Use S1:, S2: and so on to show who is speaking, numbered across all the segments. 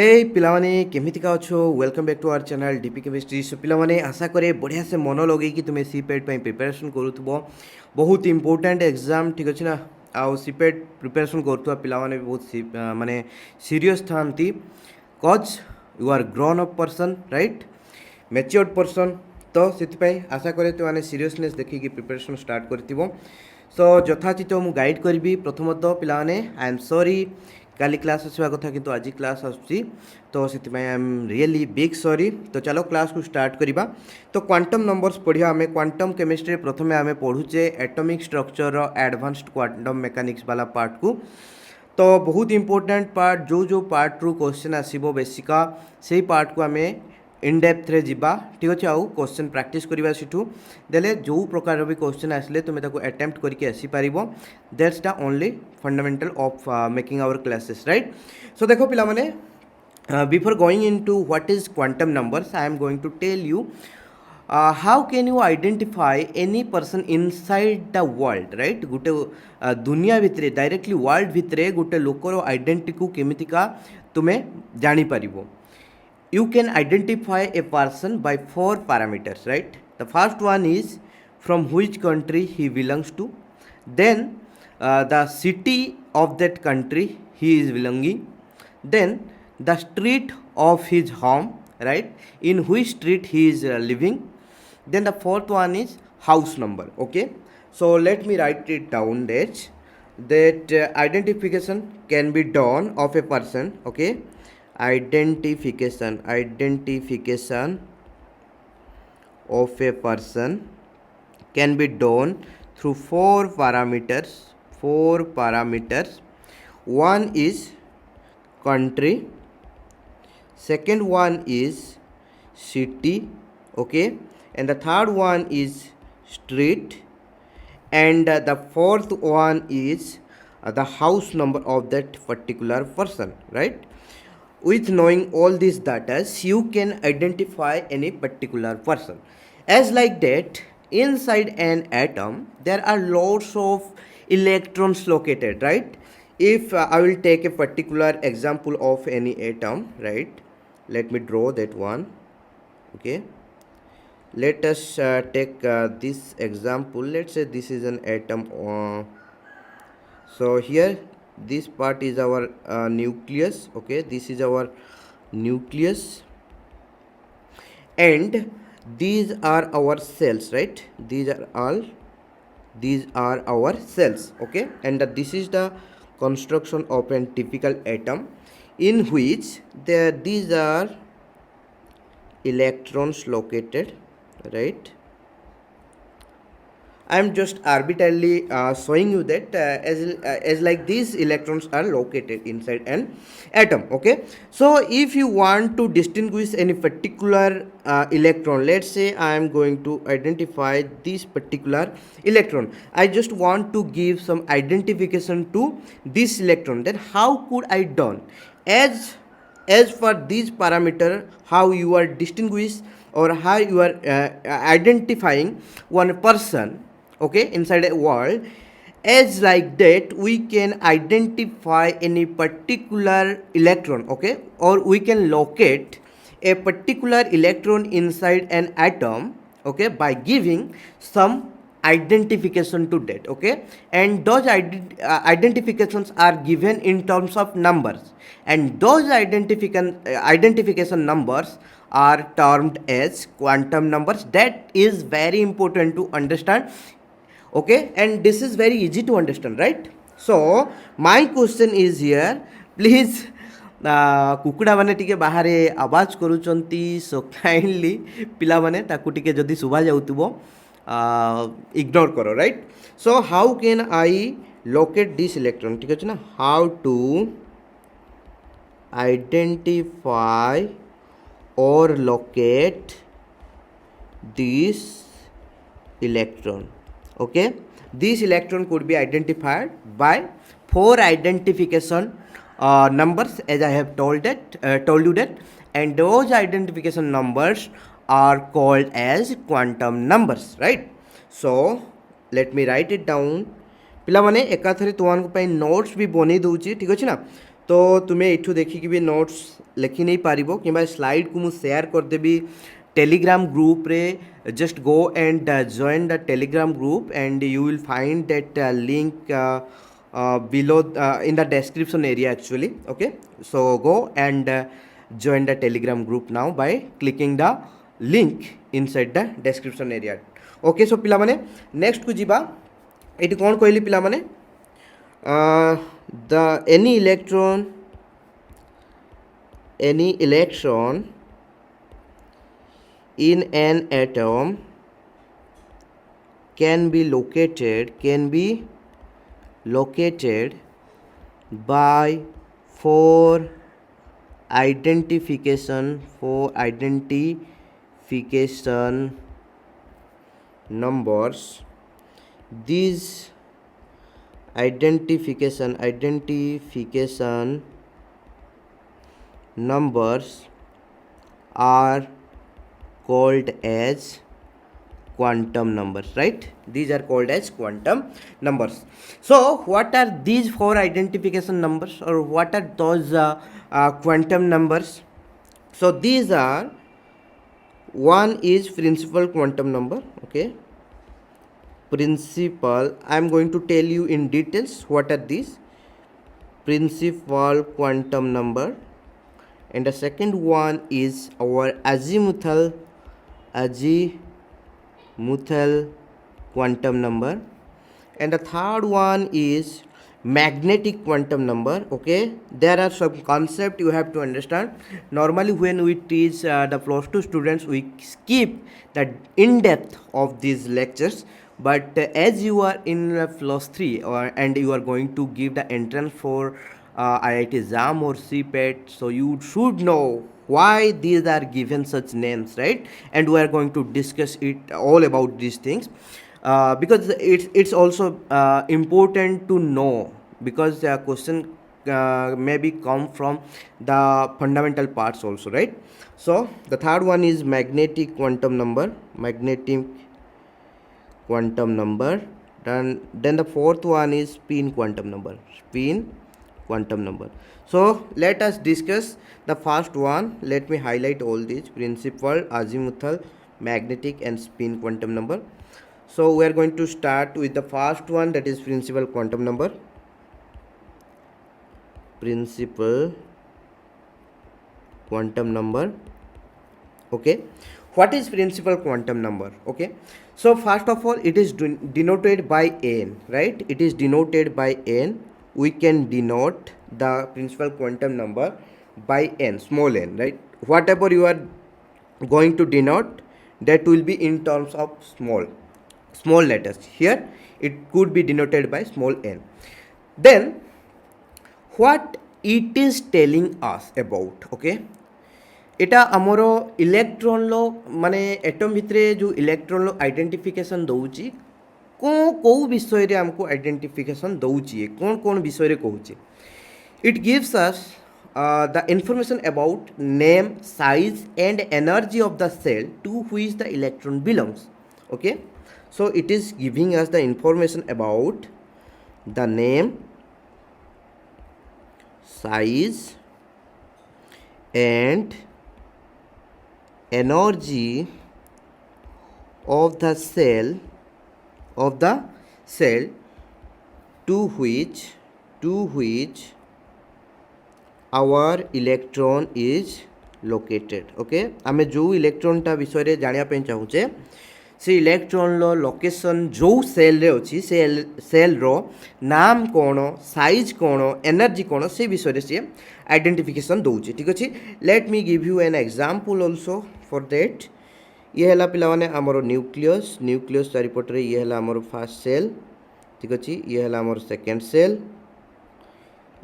S1: ए पिलामाने केमितिका अच्छो welcome back to our channel DP chemistry. So पिलामाने आशा करे बढ़िया से मन लगे कि तुम्हें सीपेट प्रिपरेशन करूथबो। बहुत इंपोर्टेंट एग्जाम ठीक अच्छे ना। आउ सीपेट प्रिपरेशन करुवा पिलामाने भी बहुत माने सीरियस थांती cause you are grown up person right matured person. तो से आशा करे तो मैंने सीरियसनेस देखिए प्रिपरेशन स्टार्ट कर सो यथाचित मु गाइड करी प्रथमतः पिलाने आई एम सॉरी काली क्लास आसवा कथा किंतु आज क्लास आसुची तो से I am really big sorry. तो चलो क्लास को स्टार्ट करिबा। तो क्वांटम नंबर्स पढ़िया आमे क्वांटम केमिस्ट्री प्रथमे आमे पढ़ुचे atomic structure advanced quantum mechanics वाला पार्ट को। तो बहुत इंपोर्टेंट पार्ट जो पार्ट रू क्वेश्चन आसीबो बेसिका से पार्ट को आमे इन डेप्थ रे जिबा ठीक अच्छे। आउ क्वेश्चन प्रैक्टिस करबा सिठू देले जो प्रकार भी क्वेश्चन आसले तुम ताको अटेम्प्ट करके आसी पारिबो। That's the only fundamental of making our classes right. So देखो पिला माने before going into what is quantum numbers I am going to tell you how can you identify any person inside the world right. गोटे दुनिया भितर directly world भितर गोटे लोकर identity को केमितिका तुम्हें जानी पारिबो। You can identify a person by 4 parameters right. The first one is from which country he belongs to, then the city of that country he is belonging, then the street of his home right, in which street he is living, then the fourth one is house number. Okay, so let me write it down that identification can be done of a person. Okay, identification of a person can be done through four parameters. One is country, second one is city, okay, and the third one is street, and the fourth one is the house number of that particular person right. With knowing all these data you can identify any particular person. As like that inside an atom there are lots of electrons located right. If I will take a particular example of any atom right, let me draw that one. Okay, let us take this example. Let's say this is an atom. So here this part is our nucleus. Okay, this is our nucleus and these are our cells right. These are our cells. Okay, and this is the construction of a typical atom in which these are electrons located right. I am just arbitrarily showing you that as like these electrons are located inside an atom. Okay, so if you want to distinguish any particular electron, let's say I am going to identify this particular electron. I just want to give some identification to this electron. Then how could I done as for these parameter how you are distinguish or how you are identifying one person okay inside a world. As like that we can identify any particular electron okay, or we can locate a particular electron inside an atom okay by giving some identification to that. Okay, and those identifications are given in terms of numbers, and those identification numbers are termed as quantum numbers. That is very important to understand. Okay, and this is very easy to understand right. So my question is here, please कुकुड़ा मैंने टिके बाहर आवाज करुचंती so kindly पिला माने ताकू टिके जदी सुबा जाउतबो इग्नोर करो right. So how can I locate this electron ठीक अछि ना. हाउ टू आइडेंटिफाई और locate this electron. Okay, this electron could be identified by 4 identification numbers as I have told you that, and those identification numbers are called as quantum numbers right. So let me write it down. पिला माने एकाथरे तुमान को पाई notes भी बनै दउची ठीक अछि ना. तो तुम्हें एठू देखिकी भी नोट्स लिखि नहीं पारिबो कि स्लाइड को मु शेयर कर देबी टेलीग्राम ग्रुप रे. Just go and join the Telegram group and you will find that link below in the description area actually. Okay, so go and join the telegram group now by clicking the link inside the description area. Okay, so पिला माने next को जीवा eighty कौन कहली पिला माने the any electron in an atom can be located by four identification numbers. These identification numbers are called as quantum numbers, right? These are called as quantum numbers. So what are these four identification numbers, or what are those quantum numbers? So these are, one is principal quantum number. Okay, principal, I am going to tell you in details what are these principal quantum number. And the second one is our azimuthal quantum number. And the third one is magnetic quantum number. Okay, there are some concept you have to understand. Normally when we teach the plus 2 students, we skip the in depth of these lectures, but as you are in plus 3 and you are going to give the entrance for IIT exam or CPET, so you should know why these are given such names, right? And we are going to discuss it all about these things, because it's also important to know, because the question maybe come from the fundamental parts also, right? So the third one is magnetic quantum number. Then the fourth one is spin quantum number. So let us discuss the first one. Let me highlight all these: principal, azimuthal, magnetic and spin quantum number. So we are going to start with the first one, that is principal quantum number. Okay, what is principal quantum number? Okay, so first of all, it is denoted by n, right? It is denoted by n. We can denote the principal quantum number by n, small n, right? Whatever you are going to denote, that will be in terms of small letters. Here it could be denoted by small n. Then what it is telling us about? Okay, एटा आमर electron लो माने atom भितरे जो electron लो identification दउची को विषय रे हमको identification दउची कौन विषय रे कहूची. It gives us the information about name, size and energy of the shell to which the electron belongs. Okay, so it is giving us the information about the name, size and energy of the cell to which our electron is located. Okay, आमे जो electron टा विषय रे जानिया पे चाहूचे से electron लो location जो cell रे अछि से सेल रो नाम कोण, साइज कोण, एनर्जी कोण, से विषय रे से आइडेंटिफिकेशन दउछि. ठीक अछि, late me give you an example also for that. ये हला पिला माने हमरो न्यूक्लियस चारिपट रे ये हला हमरो फर्स्ट सेल. ठीक अछि, ये हला हमरो सेकंड सेल,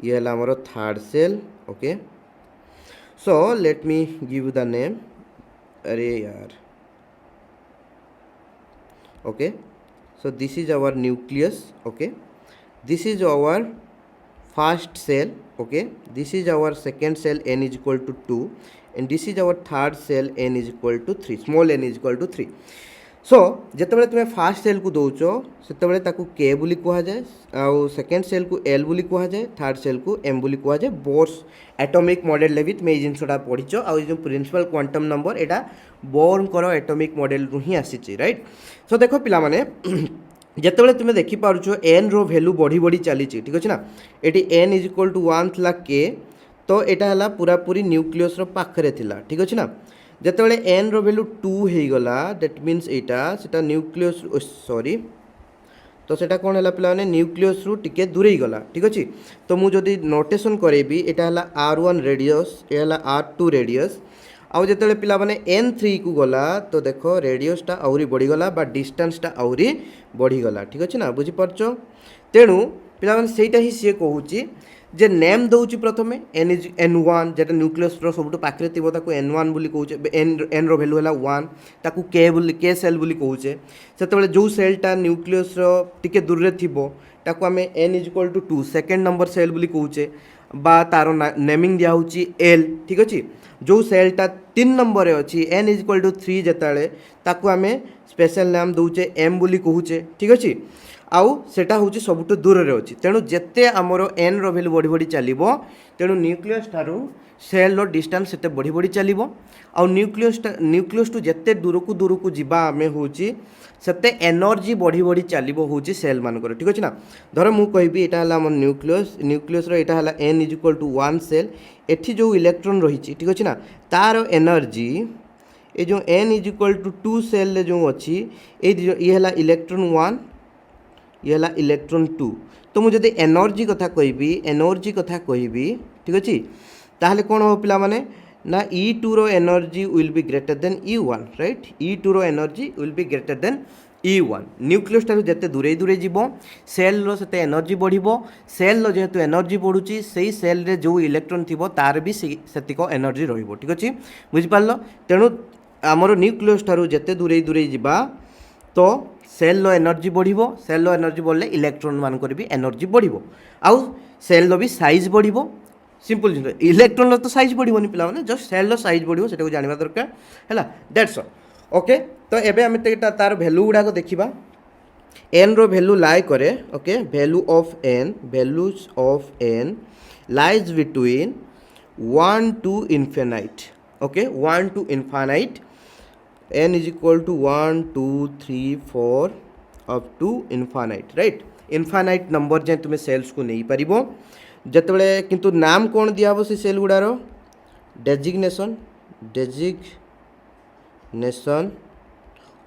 S1: ये हला हमरो third shell. Okay, so let me give you the name. अरे यार, okay, so this is our nucleus. Okay, this is our first cell. Okay, this is our second cell, n is equal to 2, and this is our third cell, n is equal to 3, small n is equal to 3. सो जितेबाला तुम्हें fast cell को दौच से के बोली कहुए आउ second cell को L बोली कहुए third cell को M बोली कहुए बोर्स एटॉमिक मॉडल भी तुम ये जिनसा पढ़ीच आउ जो प्रिंसिपल क्वांटम नंबर यहाँ बोर्न कर एटॉमिक मॉडल रु ही आसी राइट। सो देख पिला माने जितेबाला तुम्हें देखिपुच एन रो भैल्यू बढ़ी बढ़ी चली ठीक अच्छे ना ये एन इज इक्वल टू 1 था के तो यहाँ है पूरा पूरी न्यूक्लियस पाखरे थिला ठीक अच्छे ना जितेबाला एन रो भैल्यू 2 हो गला दैट मीन्स यहाँ से न्यूक्लियस सॉरी तो सेटा कौन है पे न्यूक्लियस रु टिके दूरे गला ठीक अच्छे। तो मुझे नोटेशन करेबी यहाँ है R1 रेडियस ये है R2 रेडियस आउ जिते पिला माने N3 को गला तो देख रेडियसटा आहरी बढ़ीगला बा डिस्टेंसटा आहरी बढ़ीगला ठीक अच्छे ना बुझीपारच। तेणु पिला माने सेटा ही सी कहूँ जे नेम दौर प्रथम N is N1 Zeta nucleus सब पाखे थी N1 बोली कहूचे एन रो भैल्यू है 1 ताकू के सेल बोली कहूचे से जो सेलटा न्यूक्लियस टिके दूर रे थिबो ताकू आमे n is equal to 2 second number shell बोली कहूचे बा तार नेमिंग दिया होची एल ठीक अच्छे। जो सेलटा 3 नंबर अच्छी एन इज इक्वल टू 3 जिते ताकू आमे स्पेशल नाम दौचे एम बोली कहूचे ठीक अच्छे आउ सेटा होची सबुठ दूर रे अछि। तेणु जेते आमर एन रो भैल्यू बढ़ी बढ़ी चलिबो तेणु न्यूक्लियस ठारू सेल रो डिस्टेंस सेते बढ़ी बढ़ी चलिबो आउ न्यूक्लियस टू जेते दूर को जिबा आमे होची सेते एनर्जी बढ़ी बढ़ी चलिबो होची सेल मानकर ठीक अछि ना। धर मु कहबी एटा हला हमर न्यूक्लियस रो एटा हला n is equal to 1 shell एठी जो इलेक्ट्रॉन रहिची ठीक अछि ना तार एनर्जी ए जो n is equal to 2 shell ले जो अछि ये हला इलेक्ट्रॉन 1 ये है इलेक्ट्रॉन 2 तो मुझे एनर्जी कथा कहबी ठीक अच्छे ताहले कौन हो पिला माने ना E2 रो energy will be greater than E1 right E2 रो energy will be greater than E1 nucleus ठारू जेते दूरे दूरे जीवो सेल रो सेते एनर्जी बढ़िबो सेल रो जेहेतु एनर्जी बढ़ुची सेही सेल रे जो इलेक्ट्रॉन थिबो तार भी सेतिक एनर्जी रहिबो ठीक अच्छे बुझि पारलो। तेणु आमर न्यूक्लियस ठारू जेते दूरे दूरे जीवा तो cell row energy बढ़िबो cell row energy बढ़ले इलेक्ट्रॉन मान कर भी एनर्जी बढ़िबो आउ सेल रो भी साइज बढ़िबो सिंपल जिन इलेक्ट्रॉन रो तो साइज बढ़िबोनी पिला माने जस्ट सेल रो साइज बढ़िबो सेटा को जानिबा दरकार हैला दैट्स ऑल ओके। तो एबे हम तार वैल्यू गुडा को देखिबा एन रो वैल्यू लाई करे okay values of n lies between 1 to infinite okay 1 to infinite n is equal to 1 2 3 4 up to infinite right infinite number जाए तुम्हें सेल्स को नहीं पारिबो जतबेले किंतु नाम कौन दिया हो से सेल गुडार designation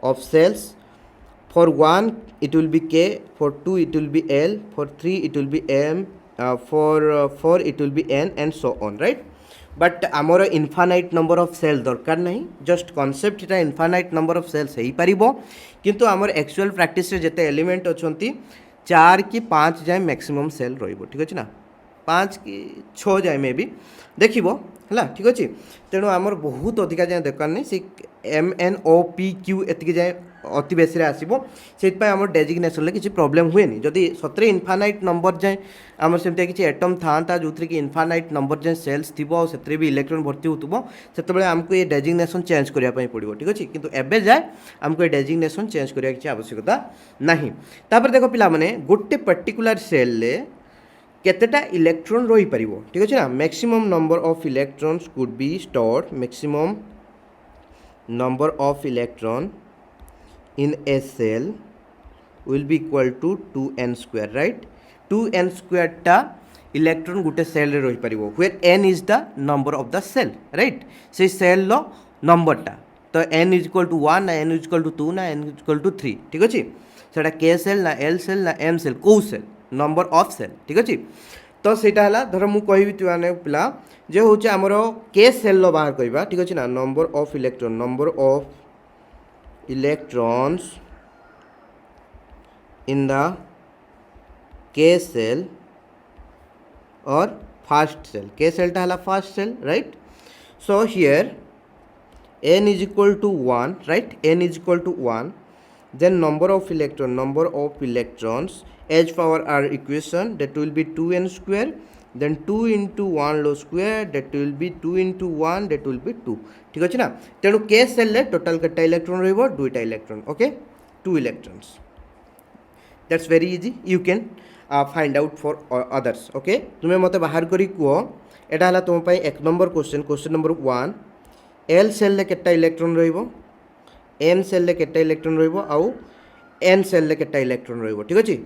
S1: of shells for 1 it will be k for 2 it will be l for 3 it will be m for 4 it will be n and so on right। But आमर इनफानाइट नंबर ऑफ सेल दरकार नहीं just concept इटा infinite number of sales हो पारिबो किंतु आमर actual practice रे जेते element अछंती 4 कि 5 जाए मैक्सिमम सेल रहिबो ठीक अछि ना 5 कि 6 जाए मे भी देखिबो हला ठीक अछि। तेणु आमर बहुत अधिका जाए दरकार नहीं से MNOPQ एतिक जाए अति बेसी आसो से आम डेजिग्नेशन किसी प्रोब्लेम हुए जदि सतरे इनफानाइट नंबर जाए आम सेमती किसी एटम था जो थी कि इनफानाइट नंबर जाए सेल्स थी से भी इलेक्ट्रॉन भर्ती हो से आमको ये डेजिग्नेशन चेंज करने पड़ो ठीक अच्छे किंतु एबे जाए आमको ये डेजिग्नेशन चेंज करने की आवश्यकता नहीं। तापर देख पिला माने गोटे पर्टिकुलर सेल ले केतेटा इलेक्ट्रॉन रही पारिबो ठीक अच्छे ना maximum number of electrons could be stored maximum number of electron in a cell will be equal to 2n square right 2n square टा इलेक्ट्रॉन गुटे सेल रे रही पारिबो where n is the number of the cell right से cell लो number टा तो n is equal to 1 ना n is equal to 2 ना n is equal to 3 ठीक अछि सेटा k सेल ना l सेल ना m सेल को सेल नंबर ऑफ सेल ठीक अछि। तो सेटा हला धर मु कहबी तु माने पिला जे होचे हमरो k सेल लो बाहर करबा ठीक अछि ना number of electron number of electrons in the K cell or first cell K cell ta hala first cell right। So here n is equal to 1 right n is equal to 1 then number of electrons as per our equation that will be 2n square then 2 into 1 low square that will be 2 into 1 that will be 2 ठीक अछि ना तेणु के cell ले total केटा electron रहइबो दुईटा electron okay 2 electrons that's very easy you can find out for others okay तुमे मते बाहर करी को एटा हला तुम पई एक number question number 1 L shell ले केटा इलेक्ट्रॉन रहइबो M सेल ले केटा इलेक्ट्रॉन रहइबो आउ N सेल ले केटा इलेक्ट्रॉन रहइबो ठीक अछि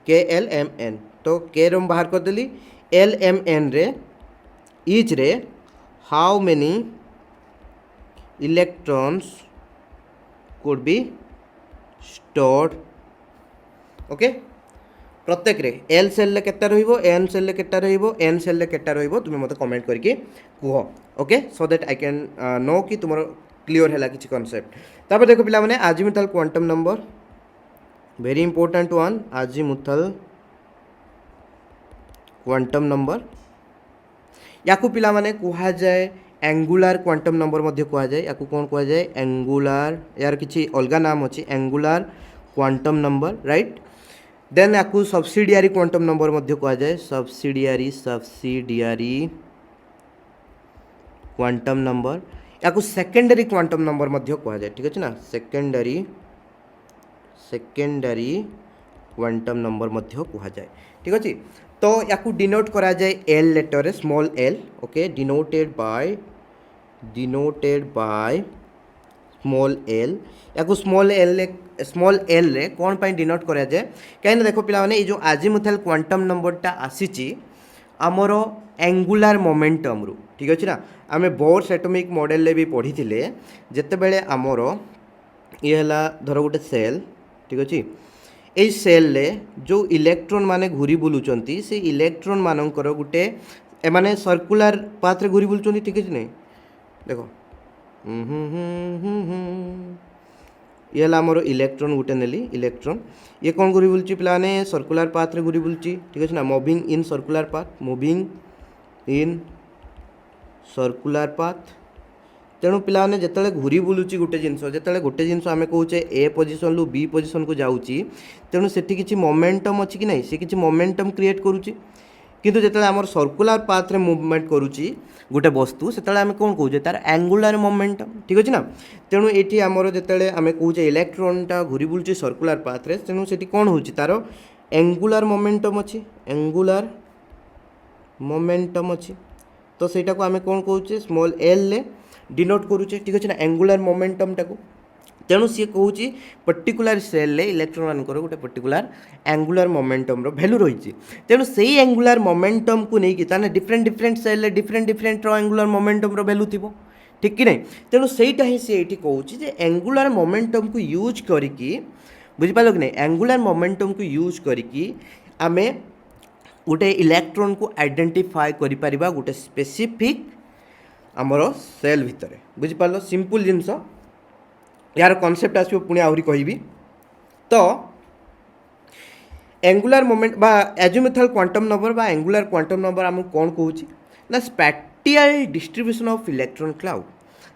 S1: K L M N तो K रो बाहर कर देली L M N रे each रे how many electrons could be stored okay प्रत्येक रे एल सेल ले केटा रहिबो एम सेल ले केटा रहिबो एन सेल ले केटा रहिबो तुमे मते कमेंट करके कुह okay so that I can know कि तुमरो क्लियर हैला किछि कांसेप्ट तापर देखो पिला माने azimuthal quantum number very important one azimuthal quantum number याकू पिला माने कुहा जाय एंगुलर क्वांटम नंबर मध्ये कुहा जाय याकू कोन कुहा जाय एंगुलर यार किछि अलगा नाम अछि angular quantum number right then याकू सब्सिडियरी क्वांटम नंबर मध्ये कहा जाए सब्सिडियरी क्वांटम नंबर याकू सेकेंडरी क्वांटम नंबर मध्ये कहा जाए ठीक अछि ना सेकेंडरी क्वांटम नंबर मध्ये कहा जाए ठीक अछि तो याकू डिनोट करा जाए एल लेटर रे small L okay denoted by small L याकू स्मॉल एल रे कौन पाई डिनोट करा जाए कहीं देखो पिला माने जो अजीमुथल क्वांटम नंबरटा आसीची आमर एंगुलर मोमेंटम रु ठीक अछि ना आमे बोर्स एटॉमिक मॉडल ले भी पढ़ी थिले जते बेले आमर ये हला धर गोटे सेल ठीक अछि ए सेल ले जो इलेक्ट्रॉन माने घुरी बुलुचंती से इलेक्ट्रॉन मानकर गोटे ए माने सर्कुलर पाथ रे घुरी बुलुचंती ठीक अछि नै देखो ये आमर इलेक्ट्रॉन गोटे नेली इलेक्ट्रॉन ये कौन घुरी बुलची पिलाने सर्कुलर पाथ रे घुरी बुलची ठीक है ना मूविंग इन सर्कुलर पाथ तेणु पिलाने जिते घुरी बुलूची गोटे जिनस जिते गोटे जिनस आम कहे ए पोजिशन लु बी पोजिशन को जाऊँगी तेणु से किसी मोमेंटम अच्छी कि ना सी किसी मोमेंटम क्रिएट करुच्ची किंतु जिते आम सर्कुलर पाथ रे मूवमेंट करुच्ची गोटे वस्तु से आम कौन कहे तार एंगुलर मोमेंटम ठीक अच्छे ना तेणु ये आमर जिते आम कहे इलेक्ट्रॉनटा घुरी बुलूची सर्कुलर पाथ रे तेणु से कौन हो तार एंगुलर मोमेंटम अच्छी एंगुलर मोमेंटम अच्छी तो सहीटा को आम कौन कहे स्मॉल एल ले डिनोट करुचे ठीक अच्छे ना एंगुलर मोमेंटम टाको तेणु सी कौच पर्टिकुलर सेल ले इलेक्ट्रॉन मानकर गोटे पर्टिकुलर एंगुलर मोमेंटम रो वैल्यू रही तेणु से एंगुलर मोमेंटम को लेकिन डिफरेंट सेल ले डिफरेंट एंगुलर मोमेंटम रो वैल्यू थी ठीक कि नहीं तेणु सहीटा ही सी ये कौच एंगुलर मोमेंटम को यूज करके बुझिपाल कि नहीं एंगुलर मोमेंटम को यूज करके आम गोटे इलेक्ट्रॉन को आइडेंटिफाई करि परिबा गोटे स्पेसिफिक आमर सेल भितर बुझिपाल सिंपल जिनस यार कॉन्सेप्ट आसो पुणी आहरी कहबी तो एंगुलर मोमेंट बा एजिमुथल क्वांटम नंबर बा एंगुलर क्वांटम नंबर आम कौन कहूँ ना spatial distribution of electron cloud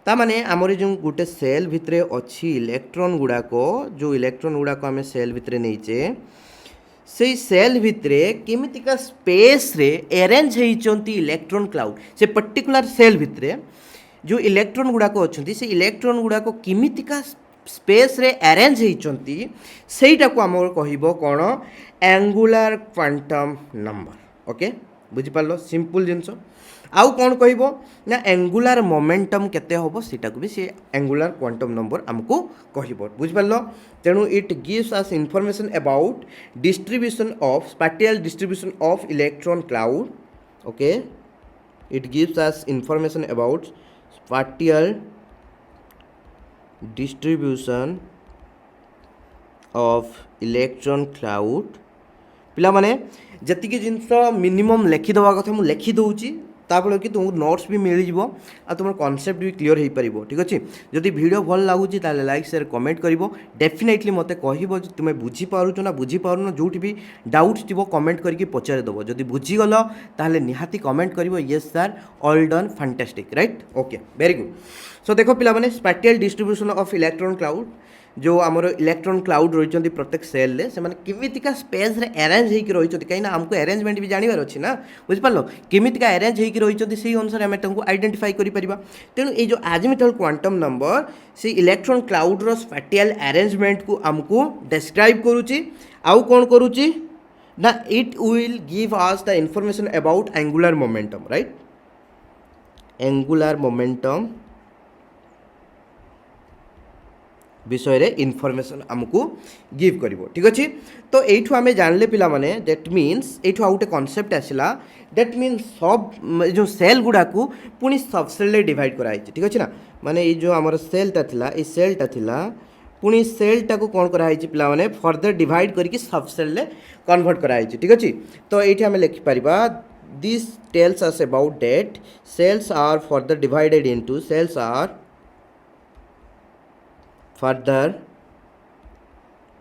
S1: ता माने आमर जो गोटे सेल भितर अच्छी इलेक्ट्रॉन गुड़ाक जो इलेक्ट्रॉन गुड़ाक आम सेल भितर नहींचे से सेल भितर केमितिका स्पेस रे अरेंज होती इलेक्ट्रॉन क्लाउड से पर्टिकुलर सेल भितर जो इलेक्ट्रॉन गुड़ाक अच्छा से इलेक्ट्रॉन गुड़ाक केमितिका स्पेस रे अरेंज होती सेटा को आम कह कौन एंगुलर क्वांटम नंबर ओके बुझिपाल सिंपल जिनस आउ कौन कह ना एंगुलर मोमेंटम केते होबो सेटा को भी से एंगुलर क्वांटम नंबर आमको कह बुझिपाल तेणु it gives us information about distribution of spatial distribution of electron cloud okay it gives us information about spatial distribution of electron cloud पिला माने जतिक जिनस मिनिमम लिखिदेवा कथा मुझे लिखिदे ताफल कि तुमको नोट्स भी मिल जाव आ तुम कॉन्सेप्ट भी क्लियर हो पार ठीक अच्छे जदि वीडियो भल लगुच लाइक शेयर कमेंट कर डेफिनेटली मत कह तुम्हें बुझीपार ना बुझीपार जो भी डाउट्स थी कमेंट करके पचारिदेव जदि बुझीगल ताहले निहाती कमेंट कर yes sir all done fantastic right okay very good so देख पे spatial distribution of electron cloud जो आमर इलेक्ट्रॉन क्लाउड रही प्रत्येक सेल से केमितिका स्पेस रे अरेंज होकर रही कहीं आमको अरेंजमेंट भी जानवर अच्छी ना बुझिपार केमितिका अरेंज होकर रही से अनुसार आम आइडेंटिफाई कर तेणु ये जो अजीमुथल क्वांटम नंबर से इलेक्ट्रॉन क्लाउड रो स्पैटियल अरेंजमेंट को आमको डिस्क्राइब करुच्ची आउ कौन करुच्ची ना it will give us the information about angular momentum right angular momentum विषय रे इनफॉरमेशन आमको गिव करिवो ठीक अच्छे तो यू आम जानले पिला माने दैट मीन्स यू आउटे कॉन्सेप्ट आसला दैट मीन्स सब जो सेल गुड़ा को पुणी सब सेल डिवाइड कराई ठीक अच्छे ना माने ये जो आमर सेलटा थिला ये सेलटा थिला पुणी सेलटा को कौन कराई पिला माने फर्दर डिवाइड करके सब सेल रे कन्वर्ट कराई ठीक अच्छे तो ये आम लिखिपर this tells us about that shells are further divided into shells are further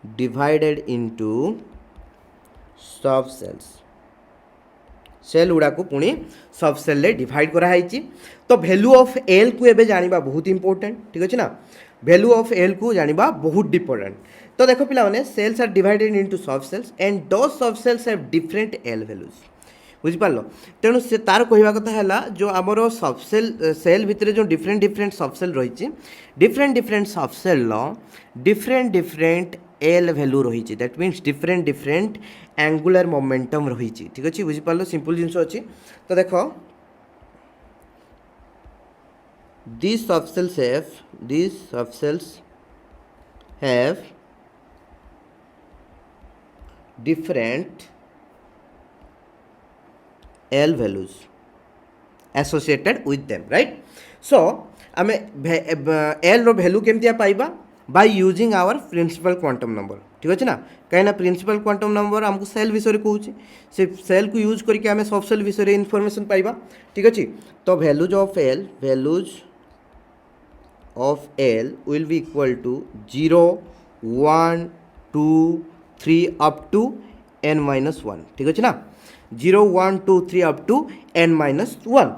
S1: divided into subshells shell गुड़ा को पुणी सब सेल रे डिवाइड कराई तो वैल्यू ऑफ एल को एबे जानिबा बहुत इंपोर्टेंट ठीक अच्छे ना वैल्यू ऑफ एल को जानिबा बहुत इंपोर्टेंट तो देखो पिला माने shells are divided into subshells and those subshells have different L values बुझिपार तेणु से तार कहवा कथा है जो आमर सबसेल सेल भितर जो डिफरेंट डिफरेंट सबसेल रही different different subshell different different L value रही that means different different angular momentum रही ठीक अच्छे बुझिपार सिंपल जिनस अच्छी तो देख this subshells have different L values associated with them right so आम L रो वैल्यू केमती पाइबा by using our principal quantum number ठीक अच्छे ना कहीं प्रिंसिपल क्वांटम नंबर आमको सेल विषय कहूँ से सेल को यूज करके आम सब सेल विषय इनफॉरमेशन पाइबा ठीक अच्छे तो values of l will be equal to 0 1 2 3 up to n-1 ठीक अच्छे ना 0 1 2 3 अप टू n-1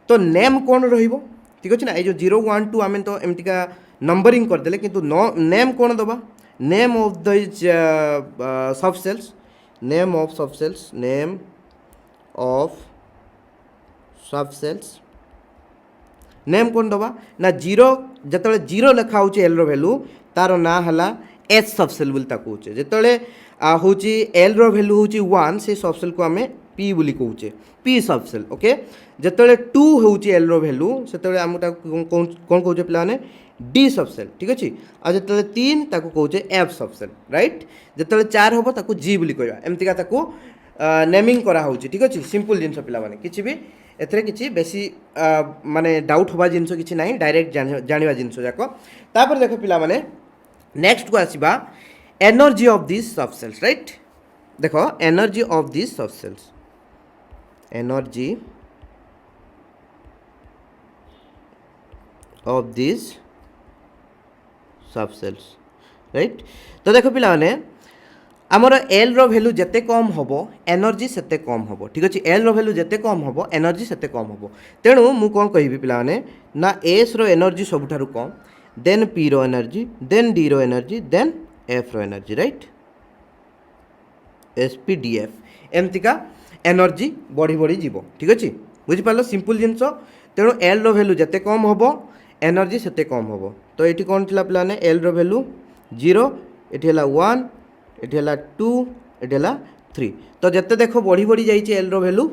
S1: तो नेम कौन रहिबो ठीक अच्छे ना ये जो 0 1 2 आम तो एमतीका नंबरिंग करदे किंतु नेम कौन दबा नेम ऑफ दिस सब सेल्स नेम ऑफ सब सेल्स नेम कौन दबा ना 0 जतले 0 लिखा होची एल रो वैल्यू तार ना हला एच सब सेल बोली ताको होचे जतले होची एल रो वैल्यू होची 1 से सब सेल को आमे पी बोली कहूचे पी सब सेल ओके जतले 2 होची एल रो वैल्यू सेतले आम कौन कहूचे पिला माने डी सब सेल ठीक अच्छे आ जतले 3 ताको कहूचे एफ सब सेल राइट जतले 4 होबो ताको जी बोली कहबा एमतिका ताको नेमिंग करा होची ठीक अच्छे सिंपल जिनस पिला माने किछि भी एथरे किछि बेसी माने डाउट होबा जिनस किछि नाही डायरेक्ट जानिबा जिनस जाको तापर देखो पिला माने नेक्स्ट को आसीबा एनर्जी ऑफ दिस सब सेल्स राइट देखो एनर्जी ऑफ दिस सब सेल्स एनर्जी ऑफ दिस सब सेल्स राइट तो देखो पिला माने आमर एल रो वैल्यू जेते कम होबो एनर्जी सेते कम होबो ठीक अछि एल रो वैल्यू जेते कम होबो एनर्जी सेते कम होबो तेणु मु कोन कहिबी पिला माने ना एस रो एनर्जी सबुठारु कम देन पी रो एनर्जी देन डी रो एनर्जी देन एफ रो एनर्जी राइट एसपीडीएफ एमतिका एनर्जी बढ़ी बढ़ी जीव ठीक अच्छे बुझिपार सिंपल जिनस तेणु एल रो वैल्यू जिते कम हम एनर्जी सेते कम हम तो ये कौन थी पे एल रो वैल्यू 0 ये 1 ये 2 ये 3 तो जिते देख बढ़ी बढ़ी जाइए एल रो वैल्यू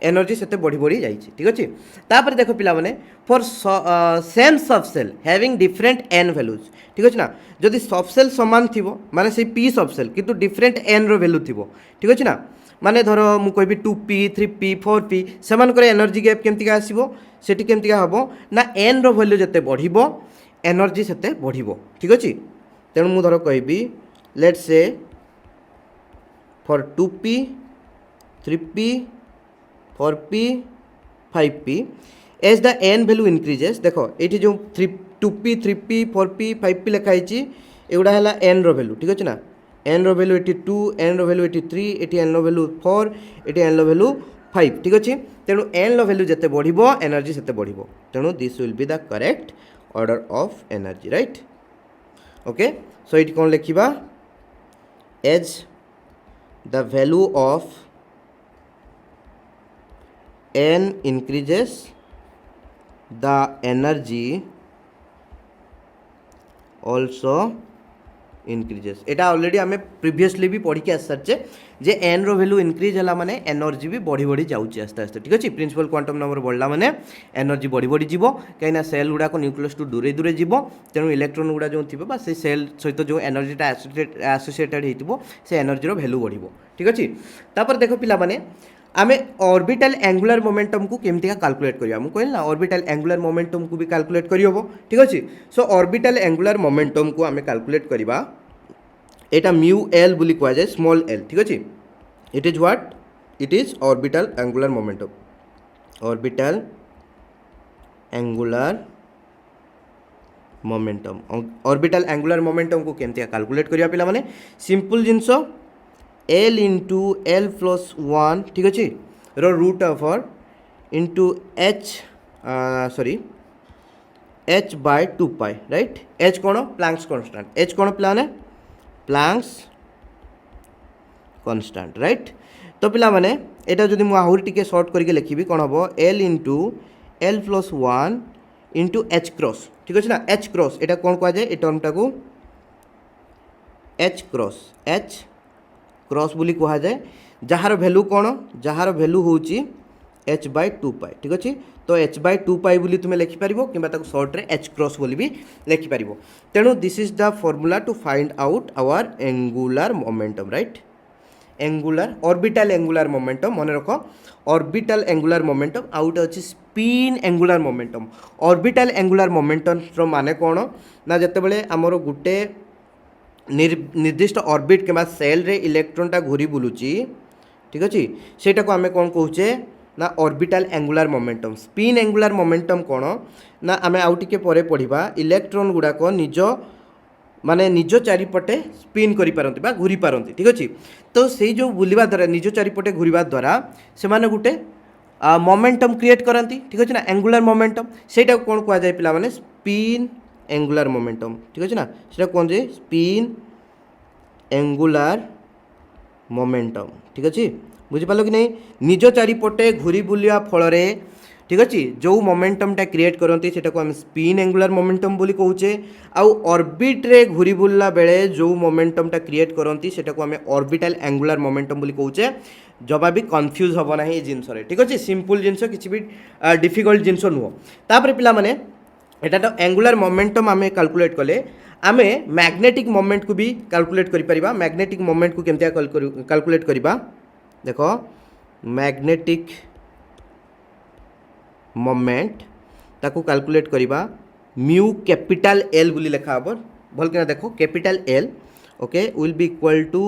S1: एनर्जी सेते बढ़ी बढ़ी जाइए ठीक अच्छे तापर देख पिला माने for same subshell having different n values ठीक अच्छे ना जदि सब सेल समान थी माने से पी सब सेल किंतु डिफरेंट एन रो वैल्यू थी ठीक अच्छे ना माने धर मु कहबी 2p 3p 4p सेमानकर energy gap केमती आसो सेठी केमती हम ना एन रो वैल्यू जिते बढ़िबो एनर्जी सेते बढ़िबो ठीक अच्छे तेणु मु धर कहबी let's say for 2p 3p 4p 5p as the n value increases देखो ये जो 2p 3p 4p 5p लिखाई एगुड़ा है एन रो वैल्यू ठीक अच्छे ना एन रो वैल्यू 2 एन रो वैल्यू 3 ये एन रो वैल्यू 4 ये एन रो वैल्यू 5 ठीक अच्छे तेणु एन रो वैल्यू जिते बढ़िबो एनर्जी सेते बढ़िबो तेणु this will be the correct order of energy, right? Okay, so it kon lekhiba as the value of n increases the energy also increases. Etah already आमे previously भी पढ़ी के आस सारचे जे n रो value increase हला माने energy भी बढ़ी बढ़ी जाउची आस्ते आस्ते, ठीक अछि। प्रिंसिपल क्वांटम नंबर बढ़ला माने एनर्जी बढ़ी बढ़ी जीवो, कहिना सेल गुडा को न्यूक्लियस टू दूरे दूरे जीवो, तेणु इलेक्ट्रॉन गुडा जो थिबो बा से सेल सहित जो एनर्जीटा एसोसिएटेड हेतिबो से एनर्जी रो वैल्यू बढ़िबो, ठीक अछि। तापर देखो पिला माने आमे ऑर्बिटल एंगुलर मोमेंटम को केमती का कैलकुलेट करिया, मु कहल ना ऑर्बिटल एंगुलर मोमेंटम को भी कैलकुलेट करि होबो, ठीक अछि। सो ऑर्बिटल एंगुलर मोमेंटम को आमे कैलकुलेट करिबा, एटा म्यू एल बुली कहै जाय, स्मॉल एल, ठीक अछि। It is what, it is orbital angular momentum, orbital angular momentum. Orbital angular momentum को केमती का कैलकुलेट करिया पिला माने सिंपल जिंसो L इंटू एल प्लस 1, ठीक अच्छे, रो root over into H sorry H by 2 pi, right. H कौन प्लैंक्स कांस्टेंट, एच कौन प्लान है प्लैंक्स कांस्टेंट, राइट। तो पिला माने एटा जदि मु आहुरी टिके शॉर्ट करके लिखिबी कोन हबो L into L plus 1 into H cross, ठीक अच्छे ना। एच क्रॉस एटा कौन कह जाए, ए टर्मटा को एच क्रॉस, एच क्रॉस बोली कहा जाए, जार वैल्यू कौन, जार वैल्यू होची h बाय 2 पाई, ठीक अच्छे। तो h बाय 2 पाई बोली तुम्हें लिखिपार कि सर्ट रे h क्रॉस बोली भी लिखिपार। तेणु this is the formula to find out our angular momentum, right. Angular orbital angular momentum मन रख, ऑर्बिटल एंगुलर मोमेंटम आउट अच्छी spin angular momentum. Orbital angular momentum माने कौन ना, जिते आमर गोटे निर्दिष्ट ऑर्बिट के सेल रे इलेक्ट्रॉनटा घूरी बुलूची, ठीक अच्छे, सेटा को आमे कौन कहूचे ना orbital angular momentum. Spin angular momentum कौन ना आमे आउ टिके परे पढ़िबा, इलेक्ट्रॉन गुड़ाक निज माने निज चारिपटे स्पिन करि पारंती बा घूरी पारंती, ठीक अच्छे। तो से जो बुलिबा द्वारा निज चारिपटे घूरिबा द्वारा से माने गुटे मोमेंटम क्रिएट करती, ठीक अच्छे ना, एंगुलर मोमेंटम। सेटा कौन कह जाए पिला माने स्पिन एंगुलर मोमेंटम, ठीक अच्छे ना, सेटा कौन जे स्पिन एंगुलर मोमेंटम, ठीक अच्छे। बुझिपाल कि नहीं, निज चारिपटे घूरी बुलिया फल, ठीक अच्छे, जो मोमेंटमटा क्रिएट करती सेटा को आम स्पिन एंगुलर मोमेंटम बोली कहूचे। आउ ऑर्बिट रे घूरी बुलला बेले जो मोमेंटमटा क्रिएट करती सेटा को आम ऑर्बिटल एंगुलर मोमेंटम बोली कहूचे। जबा भी कन्फ्यूज हम ना ये जिनस, ठीक अच्छे, सिंपल जिनस, किसी भी डिफिकल्ट जिनस नुह। तापर पिला माने एटा तो एंगुलर मोमेंटम आमे कैलकुलेट कले, आमे मैग्नेटिक मोमेंट को भी कैलकुलेट करि परिबा। मैग्नेटिक मोमेंट को केमतिया कैलकुलेट करिबा, देखो मैग्नेटिक मोमेंट ताको कैलकुलेट करिबा म्यू कैपिटल एल बोली लिखा हबो, भल के देखो capital L, okay, will be equal to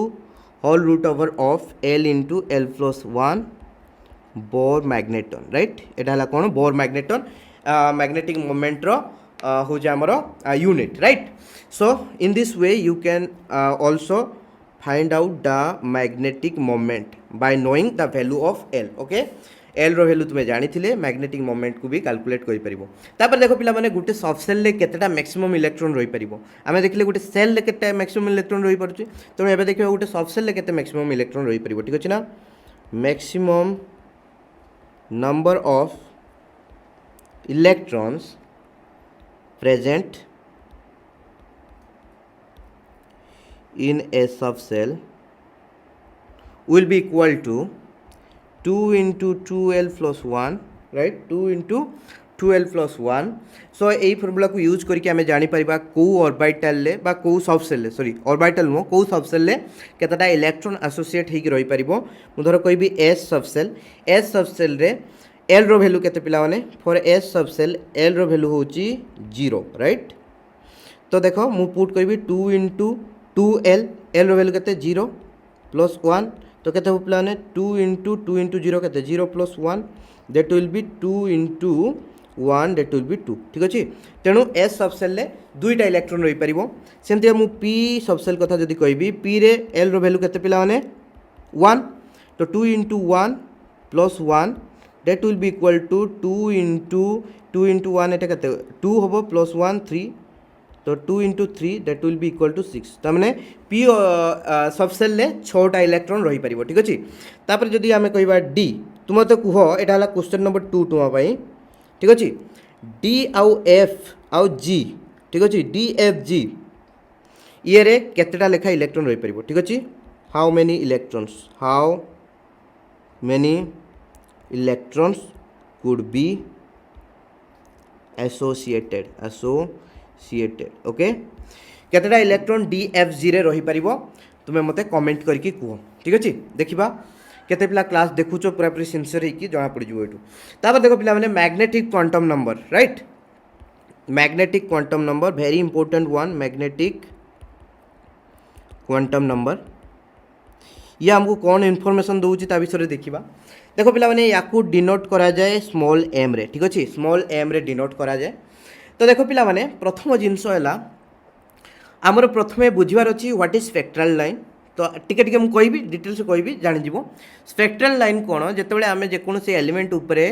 S1: whole root over of L into L plus 1 Bohr magneton, right. एटा हला कोन बोर मैग्नेटन, मैग्नेटिक मोमेंट रो हो जे हमरो unit, right. So in this way you can also find out the magnetic moment by knowing the value of L, okay. L रो value तुम्हें जानी थिले, मैग्नेटिक मोमेंट को भी कैलकुलेट करि परिबो। तापर देखो पिला माने गुटे सब सेल ले केतेटा मैक्सिमम इलेक्ट्रॉन रही परिबो। आमे देखले गुटे सेल ले केते मैक्सिमम इलेक्ट्रॉन रही परछि, तो एबे देखिबा गुटे सब सेल ले केते मैक्सिमम इलेक्ट्रॉन रही परिबो, ठीक अछि ना। Maximum number of electrons present in a subcell will be equal to 2 into 2l plus 1, right, 2 into 2l plus 1। सो यही फॉर्मूला को यूज करके आमे जानी परिबा को ऑर्बिटल ले बा को सबसेल ले, सॉरी ऑर्बिटल नो को सबसेल ले केतटा इलेक्ट्रॉन एसोसिएट होई रही परिबो। मु धर कहबी एस सबसेल, एस सबसेल रे एल रो वैल्यू केते पिला माने फॉर एस सबसेल एल रो वैल्यू होची 0, राइट। तो देखो मु पुट करबी 2 into 2l, एल रो वैल्यू केते 0 प्लस 1, तो केते हो पिला माने 2 into 0 केते 0 plus 1, that will B 2 into 1, that will B 2, ठीक अछि। तेणु एस सबसेल ले दुईटा इलेक्ट्रॉन रही परिबो। सेमति मु पी सबसेल कथा जदी कहबी, पी रे एल रो वैल्यू केते पिला माने 1, तो 2 into 1 plus 1 that will be equal to 2 into 2 into 1 एटा केते 2 होबो प्लस 1 3 तो 2 into 3 that will be equal to 6 तो मैंने पी सबसेल ले 6टा इलेक्ट्रॉन रही पारिबो ठीक अछि तापर जदी आमे कहबा डी तुम तो कुह एटा हला क्वेश्चन नंबर 2 तुम पई ठीक अछि डी आउ एफ आउ जी ठीक अछि डी एफ जी ये रे केतेटा लेखा इलेक्ट्रॉन रही पारिबो ठीक अछि how many electrons could be associated okay केतेटा इलेक्ट्रॉन डी एफ जी रे रही पारिबो तुमे मते कमेंट करके कुह ठीक अछि देखिबा केते पिला क्लास देखुचो पूरा पूरी सिंसियर है कि जणा पड़ जिवो एटू तापर देखो पिला माने magnetic quantum number right magnetic quantum number very important one magnetic quantum number ये हमको कौन इनफॉरमेशन दूची ता विषय देखिबा देखो पिला माने याकू डिनोट करा जाए स्मॉल एम रे ठीक अछि स्मॉल एम रे डिनोट करा जाए तो देखो पिला माने प्रथम जिंस हैला हमर प्रथमे बुझिबार अछि व्हाट इज स्पेक्ट्रल लाइन तो टिके टिके मु कहबी डिटेल्स कहबी जानि जिवो स्पेक्ट्रल लाइन कोन जेतेबेले आमे जे कोन से एलिमेंट ऊपरे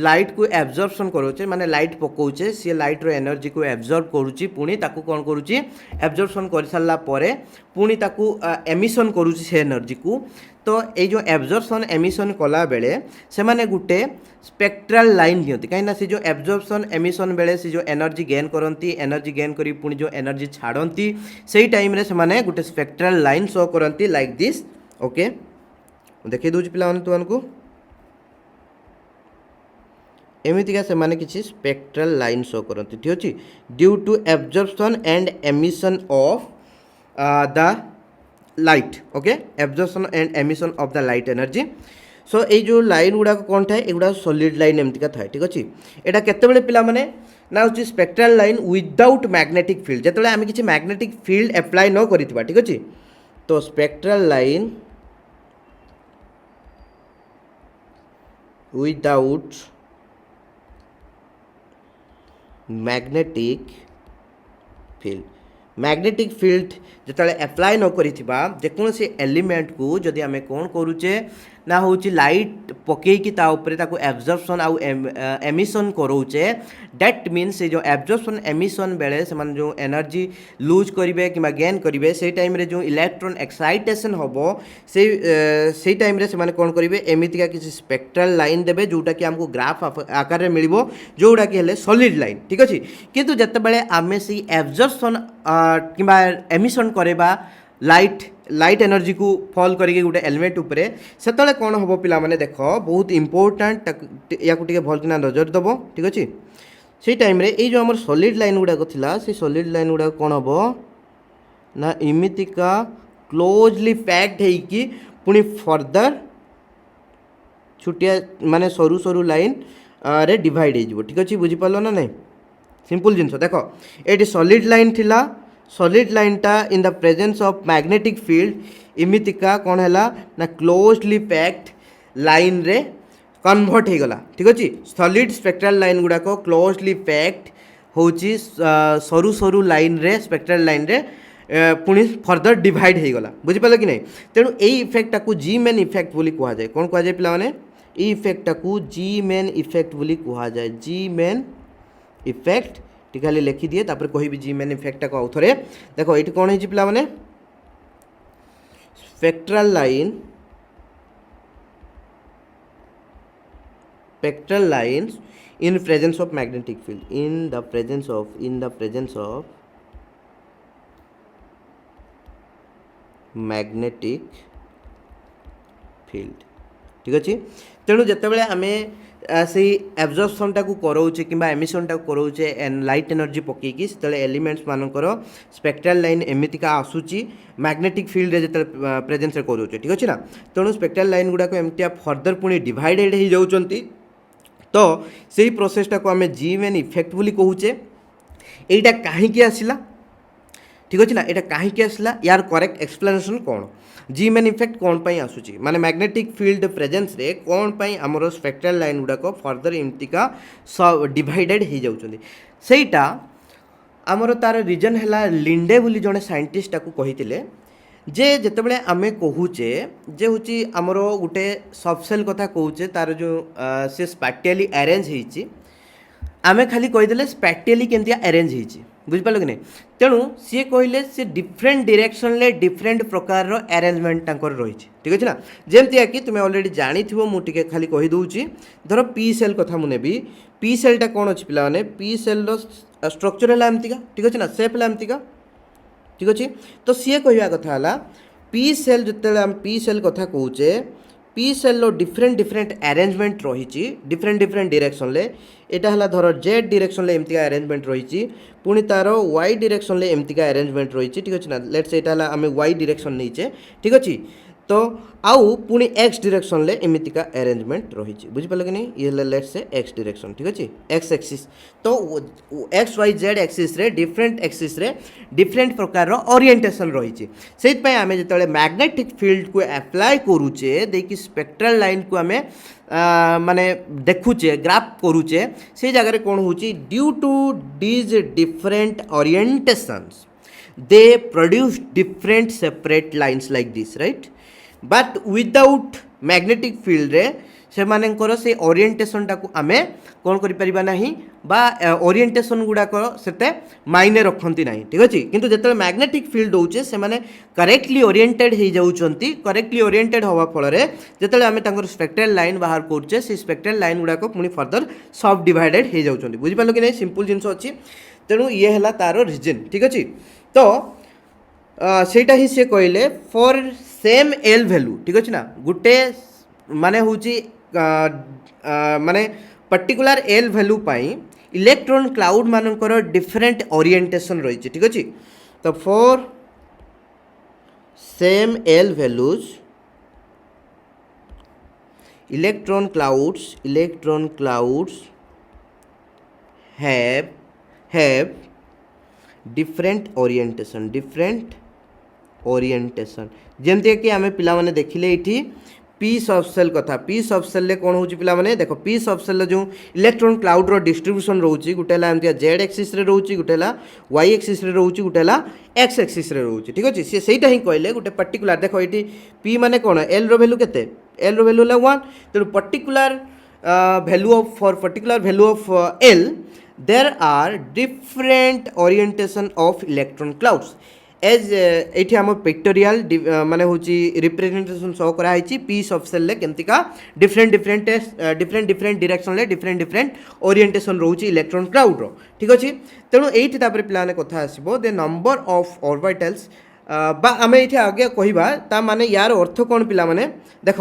S1: लाइट को एब्जॉर्प्शन करूचे माने लाइट पकोचे से लाइट रो एनर्जी को एब्जॉर्ब करूची पुनी ताकू कोन करूची एब्जॉर्प्शन कर सारला परे पुनी ताकू एमिशन करूची से एनर्जी को तो ये जो एब्जॉर्प्शन एमिशन कला बेले से माने गुटे स्पेक्ट्रल लाइन दियंती कहीं से जो एब्जॉर्प्शन एमिशन बेले से जो एनर्जी गेन करती एनर्जी गेन करी पुनी जो एनर्जी छाड़ती से टाइम रे से माने गुटे स्पेक्ट्रल लाइन शो करती लाइक दिस ओके देखि दूज पिला तुमको एमितिका से माने किछि स्पेक्ट्रल लाइन शो करती ठीक अछि due to absorption and emission of the light okay absorption and emission of the light energy so ये जो लाइन गुड़ा कौन थाए एगुड़ा सॉलिड लाइन एमतिका थाए ठीक अछि एटा केतेबेले पिला माने ना होची spectral line without magnetic field जेतेबेले आमे किछि मैग्नेटिक फील्ड अप्लाई न करितबा ठीक अछि तो spectral line without magnetic field जिते अप्लाई न करिथिबा जेकोसी एलिमेंट को जदि आमे कोन करूचे ना होची लाइट पकेकी ता ऊपर ताको एब्जॉर्प्शन आउ एमिशन करोचे दैट मीन्स से जो एब्जॉर्प्शन एमिशन बेले से मान जो एनर्जी लूज करिवे किबा गेन करिवे से टाइम रे जो इलेक्ट्रॉन एक्साइटेशन होबो से टाइम रे से माने कोन करिवे एमितिका किसी स्पेक्ट्रल लाइन देबे जोटा कि हमको ग्राफ आकार रे मिलिबो जोटा कि हेले सॉलिड लाइन ठीक अछि किंतु जते बेले आमे से एब्जॉर्प्शन किबा एमिशन करेबा लाइट एनर्जी को फॉल करके गोटे एलिमेंट उपरे सेतले कौन हम पिला माने देख बहुत इंपोर्टेंट या भल कि नजर दब ठीक अच्छे से टाइम रे जो आम सॉलिड लाइन गुड़ाक थिला से सॉलिड लाइन गुड़ाक कौन हम ना इमितिका क्लोजली पैक्ड है पुणी फर्दर छुटिया माने सरू सरू लाइन रे डिवाइड हो ठीक अच्छे बुझीपार ना नहीं सिंपल जिनस देख ये सॉलिड लाइन थिला सॉलिड लाइन टा in the presence of magnetic field इमितिका कौन है ना क्लोजली पैक्ड लाइन रे कन्वर्ट हो गला ठीक अच्छे सॉलिड स्पेक्ट्रल लाइन गुड़ाक क्लोजली पैक्ड होची सरू सरू लाइन रे स्पेक्ट्रल लाइन रे पुणी फर्दर डिवाइड हो गला बुझीपाल कि नहीं तेणु यही इफेक्ट को जी मेन इफेक्ट बोली कहा जाए कौन कहा जाए पिला माने ई इफेक्ट को जी मेन इफेक्ट बोली कहा जाए जी मेन इफेक्ट ठीक है लिखी दिए तापर कहि जी मेन इफेक्ट को आउथरे देखो ये कौन है पिला माने spectral lines in presence of magnetic field in the presence of magnetic field ठीक अच्छे तेणु जितेबाला आम से एब्जॉर्प्शन टाक कराऊे कि एमिशन टाक कराऊे लाइट एनर्जी पकईकि से एलिमेंट्स मानकर स्पेक्ट्रल लाइन एमतिका आसूची मैग्नेटिक फील्ड रे जिते प्रेजेंस कराऊे ठीक अच्छे ना तेणु स्पेक्ट्रल लाइन गुड़ाक एमती फर्दर पुणी डिवाइडेड हो जाउछंती तो से ही प्रोसेसटा को आम जी मेन इफेक्ट बोली कहूचे एटा कहीं आसला ठीक अच्छे ना यहाँ कहीं आसला यार करेक्ट एक्सप्लेनेशन कौन जी मेन इफेक्ट कौन पाई आसूची माने मैग्नेटिक फील्ड प्रेजेंस रे कौन पाई आमर स्पेक्ट्रल लाइन गुड़ाक फर्दर एमतिका डिवाइडेड हो जाउछंती सेटा आमर तार रीजन है लिंडे बोली जड़े साइंटिस्ट को कही जे जितेबाला आम कहूचे जे हूँ आमर गोटे सबसेल कथा कहूचे तार जो से स्पाटियली अरेंज होती आमे खाली कहीदेले स्पैटियली केमती अरेंज होती बुझिपाल कि नहीं तेणु सी कहले सी डिफरेंट डायरेक्शन ले डिफरेंट प्रकार अरेंजमेंट तांकर रही ठीक अच्छे ना जमती कि तुम ऑलरेडी जानी थो मुझे खाली कहीदे धर पी सेल कथा मुझे पी सेलटा कौन अच्छी पे पी सेल स्ट्रक्चर है एमतीका ठीक अच्छे ना सेप है एमतीका ठीक अच्छे तो सी कह कथा है पी सेल जो आम पी सेल कथा कहे p shell different different arrangement रही डिफरेंट डिफरेंट डायरेक्शन ले एटा हला धर जेड डायरेक्शन ले एमतीका अरेंजमेंट रही पुणी तार वाई डायरेक्शन ले एमतीका अरेंजमेंट रही ठीक अच्छे ना लेट्स एटा हला आम वाई डायरेक्शन नहीं ठीक अच्छे तो आउ पुणी एक्स डायरेक्शन ले एमतीका अरेंजमेंट रही बुझिपाल कि नहीं ये लेट्स से एक्स डायरेक्शन ठीक अच्छे एक्स एक्सिस तो एक्स वाई जेड एक्सिस रे डिफरेंट प्रकार ओरिएंटेशन रही से आम जो मैग्नेटिक फील्ड को अप्लाई करुचे देखिए स्पेक्ट्रल लाइन को आम माने देखुचे ग्राफ करुचे से जगह कौन हो due to these different orientations they produce different separate lines like this right but without magnetic field रे से मानकर से ओरिएंटेशन टाको आमे कौन करि परिबा नाही बा ओरिएंटेशन गुडाक सेते मायने रखंती नाही ठीक अछि किंतु जेते मैग्नेटिक फील्ड होउचे से माने करेक्टली ओरिएंटेड हे जाउचंती करेक्टली ओरिएंटेड होवा फल रे जेते आमे तांकर स्पेक्ट्रल लाइन बाहर करचे से स्पेक्ट्रल लाइन गुडाक पुनी फर्दर सब डिवाइडेड हे जाउचंती बुझि पालो कि नै सिंपल जिंस अछि तेणु ये हला तारो रीजन ठीक अछि तो सेटा ही से कहले फॉर सेम एल वैल्यू ठीक अच्छे ना गोटे माने होची माने particular L value pi electron cloud मानकर डिफरेंट ओरिएंटेशन रही ठीक अच्छे तो for same L values electron clouds have different orientation जमती कि आम पे देखिले ये पीस ऑफ सेल कथा पीस ऑफ सेल कौन हो पे देख पीस ऑफ सेल जो इलेक्ट्रॉन क्लाउड रो डिस्ट्रीब्यूशन रोचे गोटे एमती जेड एक्सिस रे रोचे गोटे वाई एक्सिस रे रोचे गोटे एक्स एक्सिस रे रोचे ठीक अच्छे सी सहीटा ही कहले गोटे पर्टिकुलर देख ये पी माने कौन एल रो वैल्यू केते एल रो वैल्यू 1 तेणु particular value of for particular value of L there are different orientation of electron clouds as ये आम पिक्टोरियल माने होची रिप्रेजेंटेशन शो कराई पीस ऑफ सेल केमतिका डिफरेंट डायरेक्शन ले डिफरेंट ओरिएंटेशन रोची इलेक्ट्रॉन क्लाउड रो ठीक अच्छे तेणु ये पे कथा आसो द नंबर ऑफ ऑर्बिटल्स बा आम ये आगे कहवा माने यार अर्थ कौन पे देख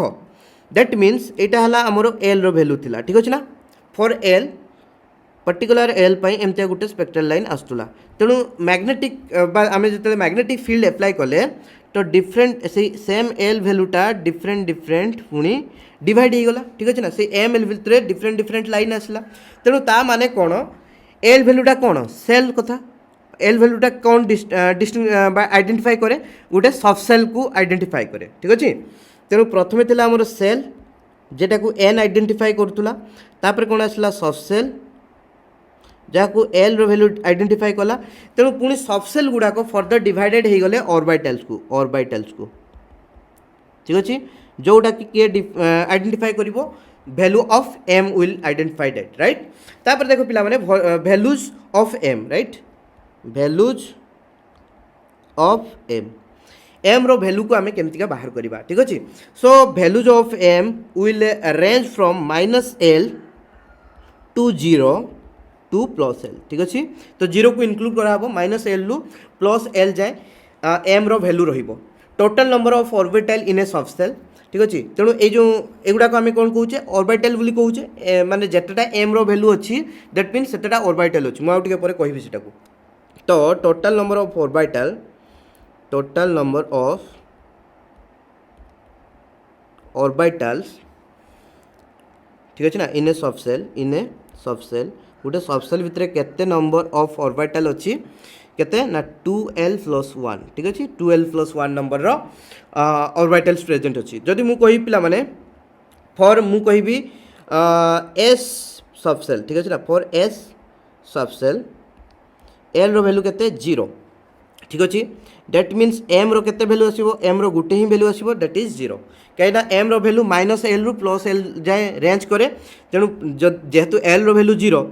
S1: दैट मीन्स यहाँ है आमर एल रो वैल्यू थिला ठीक अच्छे ना फॉर एल पर्टिकुलर एल पाई एमती गोटे स्पेक्ट्रल लाइन आसूला तेणु मैग्नेटिक आम जो मैग्नेटिक फील्ड एप्लाई कले तो डिफरेंट से सेम एल वैल्यूटा डिफरेंट पुणी डिवाइड हो गला ठीक अच्छे ना से एम एल भितर डिफरेंट लाइन आसला तेणु ता माने कौन एल वैल्यूटा कौन सेल कथा एल वैल्यूटा कौन आइडेंटिफाई करे गोटे सब सेल को आइडेंटिफाई करे ठीक अच्छे तेणु प्रथमे थिला हमर सेल जेटा को एन आइडेंटिफाई करूला तापर कौन आसला सब सेल जहाँ एल रो वैल्यू आइडेंटिफाई कला तेणु पुणी सबसेल गुड़ाक फर्दर डिवाइडेड हो गले ऑर्बिटल्स को ठीक अच्छे जोटा कि किए आइडेंटिफाई कर value of m will identify that right तापर देखो पिला माने values of m right values of m रो वैल्यू को आम केमतिका बाहर करवा ठीक अच्छे so values of m will range from -L to 0 to plus l ठीक अच्छे तो 0 को इनक्लूड कराब -L रु +L जाए एम रो वैल्यू रहिबो total number of orbital in a subshell ठीक अच्छे तेणु ये जो एगुड़ाक आम कौन कौचे ऑर्बिटल बोली कौचे माने जेतेटा एम रो वैल्यू अच्छी दैट मीन्स सेतेटा ऑर्बिटल अच्छी मुझे टिके पर कहबी सेटा को तो टोटल नंबर ऑफ ऑर्बिटल्स ठीक अच्छे ना इन ए सब सेल गोटे सबसेल भितर केते नंबर ऑफ ऑर्बिटल अच्छी केते ना 2l+1 ठीक अच्छे 2l+1 नंबर रो ऑर्बिटल्स प्रेजेंट अच्छी जदि मु कहि पिला माने फॉर मु कहबी एस सबसेल ठीक अच्छे ना फॉर एस सबसेल एल रो वैल्यू केते 0 ठीक अच्छे दैट मीन्स एम रो केते वैल्यू आसीबो एम रो गुटे ही वैल्यू आसीबो दैट इज 0 कहीं एम रो वैल्यू -L रु +L जाए रेंज करे तेणु जेहेतु एल रो वैल्यू 0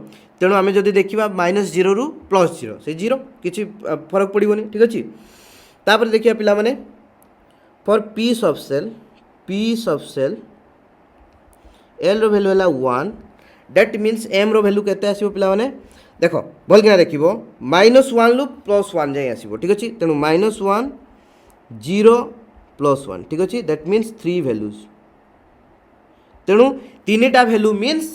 S1: तेणु आम जदि देखा -0 रु +0 से 0 किसी फरक पड़ोनी ठीक अच्छे। तापर देखिए पिला माने फॉर पीस ऑफ सेल एल रो वैल्यू है 1 दैट मीन्स एम रो वैल्यू केते आसीबो पिला माने देख भल कि देखो -1 रु +1 जाए आसीबो ठीक अच्छे। तेणु -1 0 +1 ठीक अच्छे दैट मीन्स 3 वैल्यूज। तेणु 3टा वैल्यू मीन्स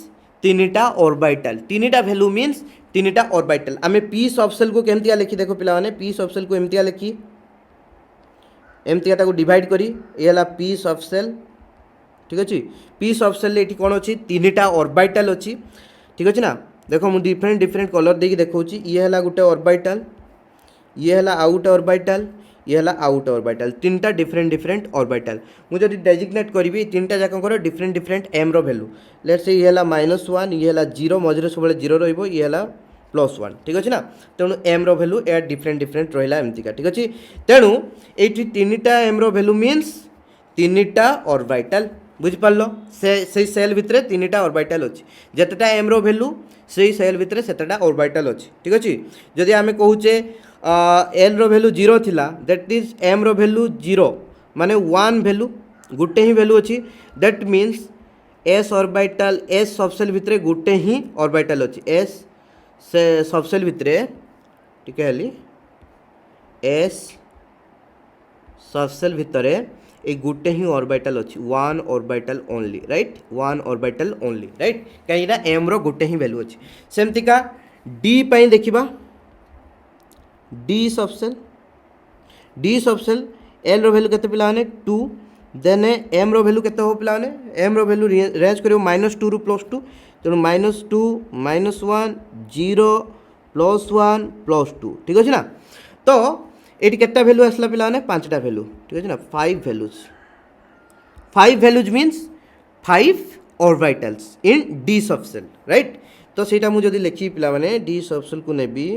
S1: 3टा ऑर्बिटल 3टा वैल्यू मीन्स 3टा ऑर्बिटल। आम पीस ऑफ सेल को केमतिया लिखी देख पिला माने पीस ऑफ सेल को एमतिया लिखी एमतिया ताको डिवाइड करी ये हला पीस ऑफ सेल ठीक अच्छे। पीस ऑफ सेल ये कौन अच्छी 3टा ऑर्बिटल अच्छी ठीक अच्छे ना। देखो मुझे डिफरेंट डिफरेंट कलर देकी देखौची ये हला गुटे ऑर्बिटल ये हला आउ गुटे ऑर्बिटल ये हला आउ गुटे ऑर्बिटल 3टा डिफरेंट डिफरेंट ऑर्बिटल मुझे डेजिग्नेट करी 3टा जाकर डिफरेंट डिफरेंट एम रो वैल्यू लेट्स से ये हला -1 ये हला 0 मझे सब 0 रहिबो ये हला +1 ठीक अच्छे ना। तेणु एम रो वैल्यू ए डिफरेंट डिफरेंट रहा एमतिका ठीक अच्छे। तेणु ये 3टा एम रो वैल्यू मीन्स 3टा ऑर्बिटल बुझिपार से सेल भितर 3टा ऑर्बिटल अच्छी जितेटा एम रो वैल्यू से सेल भितर सेतेटा ऑर्बिटल अच्छी ठीक अच्छे। जदि आम कहूचे एल रो वैल्यू 0 थिला दैट इज एम रो वैल्यू 0 माने 1 वैल्यू गुटे ही वैल्यू अच्छी that means s orbital s subshell भितर गुटे ही ऑर्बिटल अच्छी एस से सबसेल भितर ठीक है एस सबसेल भितर एक गुटे ही ऑर्बिटल अच्छी 1 orbital only right 1 orbital only right कहीं एम रो गुटे ही वैल्यू अच्छी। सेमती का डी पाई देखिबा डी सबसेल एल रो वैल्यू केते पिला माने 2 देन एम रो वैल्यू केते हो पिला माने एम रो वैल्यू रेंज करियो -2 रु +2 तेणु -2 -1 0 +1 +2 ठीक अच्छे ना। तो ये केटा वैल्यू आसला पिला माने 5टा वैल्यू ठीक अच्छे ना 5 वैल्यूज मीन्स 5 ऑर्बिटल्स इन डी सबसेल राइट। तो सेटा मु जदि लिखी पिला माने डी सबसेल को नेबी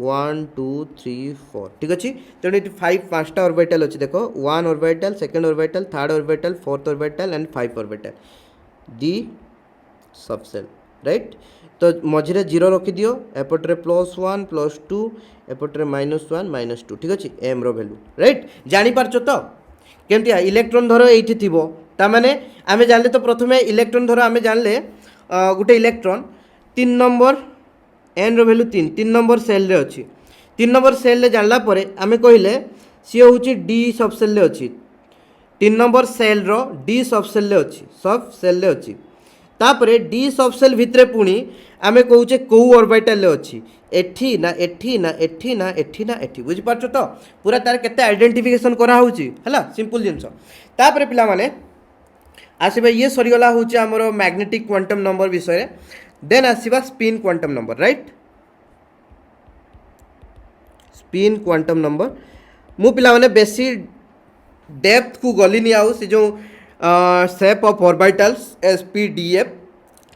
S1: 1 2 3 4 ठीक अच्छे। तेणु ये 5टा ऑर्बिटल अच्छी देख 1 orbital second orbital third orbital fourth orbital and 5 orbital D subshell right. तो मझे 0 रखी दियो एपटे +1 +2 एपटे -1 -2 ठीक अच्छे एम रो वैल्यू राइट जापार तो केमती इलेक्ट्रॉन धर ये थी ताने आम जानले तो प्रथम इलेक्ट्रॉन धर आम जानले गोटे इलेक्ट्रॉन 3 नंबर एन रो वैल्यू 3 नंबर सेल रे अच्छी 3 नंबर सेल रे जानला परे आमे कहले सी हूँ डी सबसेल रे अच्छी 3 number cell rho D subshell रे अच्छी सब सेल रे अच्छी तापरे डी सबसेल भितरे पुणी आमे कहूचे कौ ऑर्बिटल रे अच्छी एठी ना एठी ना एठी ना एठी ना एठी बुझी पारछ तो पूरा तार केते आइडेंटिफिकेशन करा होउची हला सिंपल जिंस। तापरे पिला माने आसीबा ये सरीगला होउची हमरो मैग्नेटिक क्वांटम नंबर विषय देन आसीबा spin quantum number right spin quantum number मु पिला माने बेसी डेप्थ को गलिनी आउ से जो शेप ऑफ ऑर्बिटल्स SPDF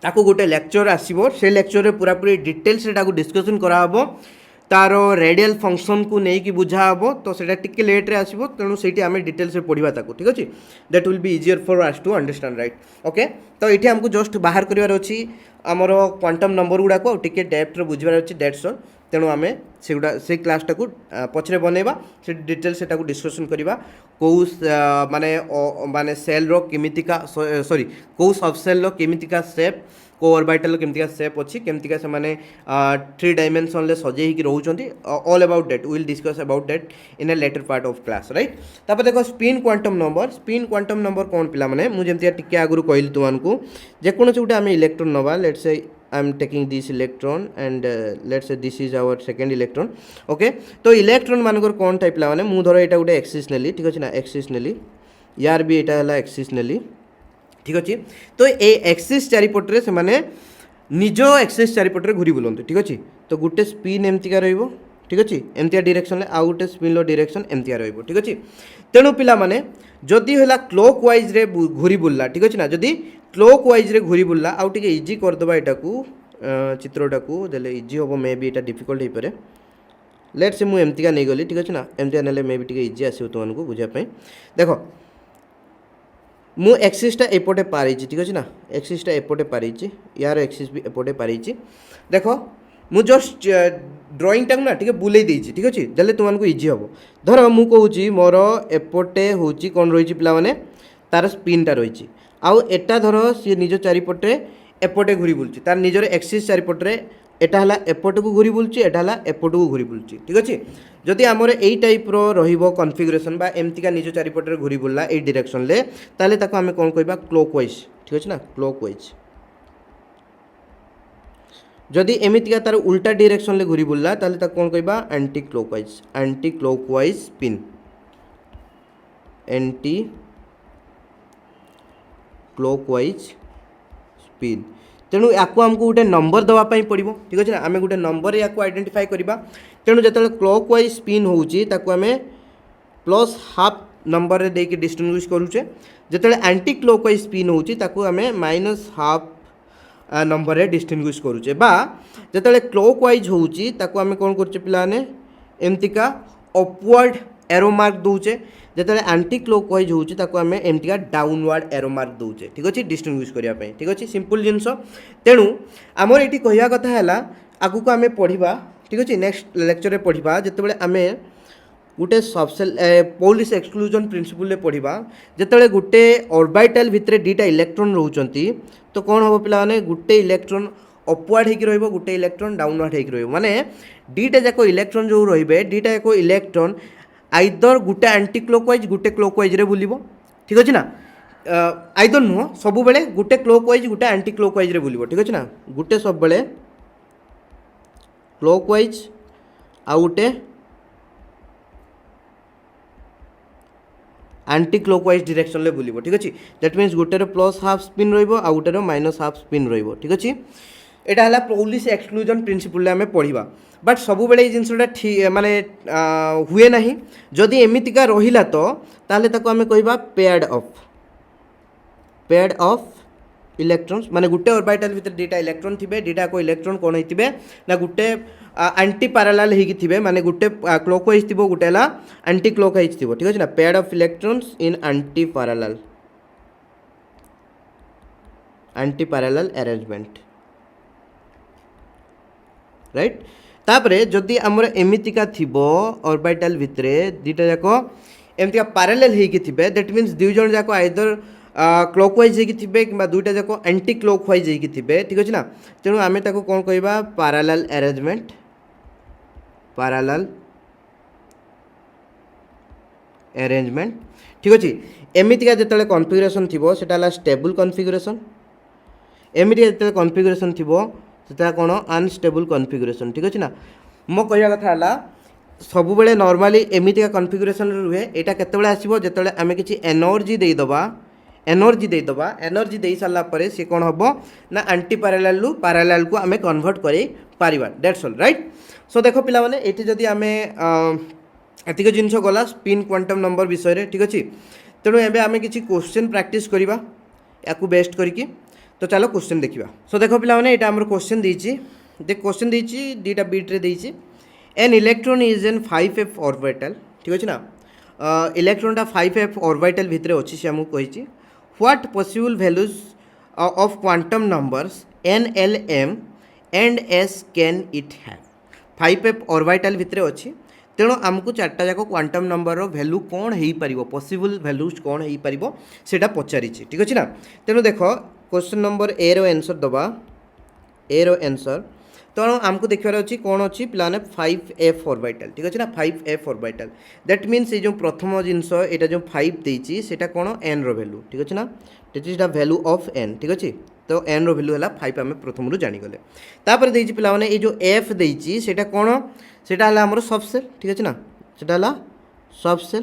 S1: ताको गोटे लेक्चर आसीबो से लेक्चर रे पूरा पूरी डिटेल्स से ताको डिस्कशन करा हबो तार रेडियल फंक्शन को नहीं कि बुझा हबो तो सेटा टिके लेट रे आसीबो तेणु सेठी आमे डिटेल्स से पढ़िबा ताको ठीक अछि that will be easier for us to understand right okay. तो एठी हमको जस्ट बाहर करिवार अछि हमर क्वांटम नंबर गुडा को टिके डेप्थ रे बुझिबार अछि दैट्स ऑल तेणु आम से क्लासटा को पछरे बनैबा से डिटेल से डिस्कसन करवा कौ माने माने सेल रो केमितिका सॉरी कौ सबसेल रो केमितिका शेप को ऑर्बिटल केमितिका शेप अच्छी केमितिका से माने 3 डायमेंशन ले सजे ही रहउचंती all about that we will discuss about that in a later part of class right. तापर देखो स्पिन क्वांटम नंबर कौन पिला माने मु जेमतिया टिके आगुरु कहली तुमको जे कोन से गुटे आम इलेक्ट्रॉन नबा let's say I am taking this electron and let's say this is our second electron okay। तो इलेक्ट्रॉन मानकर कौन टाइप ला माने मु धर एटा गुटे एक्सिस नेली ठीक अछि ना एक्सिस नेली यार भी एटा हला एक्सिस नेली ठीक अछि। तो ए एक्सिस चारिपटरे से माने निजो एक्सिस चारिपटरे घुरी बुलंत ठीक अछि। तो गुटे स्पिन एमतिका रहइबो ठीक अछि एमतिया डायरेक्शन ले आ गुटे स्पिन लो डायरेक्शन एमतिया रहइबो ठीक अछि। तेणु पिला माने जदि होला क्लॉक वाइज रे घुरी बुलला ठीक अछि ना जदि क्लॉक वाइज रे घुरी बुलला आउ टिके इजी कर दबा एटा को चित्रटा को देले इजी होबो मे बी एटा डिफिकल्ट हे परे लेट से मु एमतिका नै गली ठीक अछि ना एमतिया नेले मे बी टिके इजी आसीबो तुमनको बुझा पय देखो मु एक्सीसटा एपटे पारी ठीक अच्छे ना एक्सीसटा एपटे पारी यार एक्सीस भी एपटे पारी देख मु जस्ट ड्रॉइंग टाक ना ठीक बुले देती ठीक अच्छे जल्दी तुमको इजी हम धर मु कहूँ मोर एपटे हूँ कौन रही पाने तार स्पिनटा रही आउ एटा धर सी निज चारिपटे एपटे घूरी बुलूँ तार निजर एक्सीस चारिपटे एटा हला एपट को घूरी बुलूँ एटा हला एपट को घूरी बुलूँ ठीक अच्छे जदि आमर यही टाइप रो कॉन्फ़िगरेशन बा एमतीका निज चारिपटे घूरी बुलला ए डायरेक्शन ले ताले ताको आमे कौन कहबा क्लॉकवाइज ठीक अच्छे ना क्लॉकवाइज जदि एमतीका तार उल्टा डायरेक्शन ले घूरी बुलला ताले ताको कौन कहबा anti clockwise spin anti clockwise spin तेणु या आमको गोटे नंबर दवापाई पड़ो ठीक अच्छे ना आम गोटे नंबर या आइडेंटिफाई करवा तेणु जो क्लॉकवाइज स्पिन होची ताको आमे प्लस हाफ नंबर रे देके डिस्टिंग्विश करूचे जो एंटी क्लॉकवाइज स्पिन होची ताको आमे माइनस हाफ नंबर रे डिस्टिंग्विश करूचे बा जो क्लॉकवाइज होची ताको आमे कोन करचे पिलाने एमतिका अपवर्ड एरो मार्क दौचे जो एंटी क्लॉकवाइज होची ताको आमे एमतिका डाउनवर्ड एरो मार्क दौचे ठीक अच्छे डिस्टिंग्विश करिया पई ठीक अच्छे सिंपल जिनस तेणु आमर ये कहवा कथा है आगु को आमे पढ़िबा ठीक अच्छे नेक्स्ट लेक्चर रे पढ़िबा जेतेबेले आमे गोटे सबसेल पॉलिश एक्सक्लूजन प्रिंसिपल रे पढ़िबा जेतेबेले गोटे ऑर्बिटल भितरे दुईटा इलेक्ट्रॉन रहउचंती तो कौन हम पिला माने गोटे इलेक्ट्रॉन अपवर्ड होकर रहिबो गोटे इलेक्ट्रॉन डाउनवर्ड होकर रहिबो माने दुईटा जाक इलेक्ट्रॉन जो रहिबे दुईटा जाक इलेक्ट्रॉन आइदर गोटे एंटी क्लॉकवाइज गोटे क्लॉकवाइज रे बुलिबो ठीक अच्छे ना आइदर नुह सब बेले गोटे क्लॉकवाइज गोटे एंटी क्लॉकवाइज रे बुलिबो ठीक अच्छे ना गोटे सब बेले क्लॉकवाइज आ गोटे एंटी क्लॉकवाइज डायरेक्शन ले बुलिबो ठीक अच्छे दैट मीन्स गोटे प्लस हाफ स्पिन रहिबो आ गोटे माइनस हाफ स्पिन रहिबो ठीक अच्छे एटा हला पॉलिश एक्सक्लूजन प्रिंसिपल ले आमे पढ़िबा बट सब बेले ये जिनसटा ठीक माने हुए नहीं जदि एमितिका रहिला तो ताले ताको आमे कहबा पेयर्ड ऑफ इलेक्ट्रॉन्स माने गुटे ऑर्बिटल भीतर दुईटा इलेक्ट्रॉन थिबे दुईटा को इलेक्ट्रॉन कोन होइतिबे ना गुटे एंटी पैरेलल हेकी थिबे माने गुटे क्लॉकवाइज थिबो गुटे ला एंटी क्लॉकवाइज थिबो ठीक अछि ना paired of electrons in anti parallel arrangement right तापरे जदि आमर एमितिका थिबो ऑर्बिटल भितरे दुईटा जाक एमतिका पैरेलल हेकी थिबे दैट मीन्स दुई जण जाक आइदर क्लॉकवाइज हेकी थिबे किंबा दुईटा जाक एंटी क्लॉकवाइज हेकी थिबे ठीक अछि ना तेणु आमे ताको कोन कहबा पैरेलल अरेंजमेंट ठीक अछि एमितिका जतले कॉन्फ़िगरेशन थिबो सेटा हला स्टेबल कॉन्फ़िगरेशन एमितिका जतले कॉन्फ़िगरेशन थिबो सेटा कोन अनस्टेबल कॉन्फ़िगरेशन ठीक अछि ना मो कहया कथा हला सब बेले नॉर्मली एमितिका कॉन्फ़िगरेशन रुहे एटा केतेबेले आसीबो जेतेबेले आमे किछि एनर्जी दे सारा पर सी कौन हम ना एंटी पैरेलल को आमे कन्वर्ट कर Paribas that's all right so देखो पिला माने एठी जदी आमे एतिक जिनस गला स्पिन क्वांटम नंबर विषय ठीक अच्छे तेणु एबे आमे किछि क्वेश्चन प्रैक्टिस करिबा याकू बेस्ट करिकी तो चलो क्वेश्चन देखिबा सो देखो पिला माने एटा हमर क्वेश्चन देछि देख क्वेश्चन देछि दुईटा बीट रे देछि an electron is an 5f orbital ठीक अछि ना इलेक्ट्रॉनटा 5f ऑर्बिटल भितरे अछि से हमहु कहिछि what possible values of quantum numbers n l m and s can it have 5f orbital भितरे अछि तेणु आमको चार्टा जाक क्वांटम नंबर वैल्यू कौन हो पार पॉसिबल वैल्यूज कौन हो पार सेटा पचारि ठीक अच्छे ना तेणु देख क्वेश्चन नंबर ए रो आंसर दबा ए रो आंसर तेणु आमको देखार अच्छी कौन अच्छी प्लाने 5f ऑर्बिटल ठीक अच्छे ना 5f ऑर्बिटल दैट मीन्स ये जो प्रथम जिनस यहाँ जो 5 देती सेटा कौन n रो वैल्यू ठीक अच्छे ना that is the value of n ठीक अच्छे तो n रो वैल्यू है 5 आम प्रथम जानीगले तापर देती पे ये जो f देती सेटा कौन सेटा है आमर सबसेल ठीक अच्छे ना सेटा है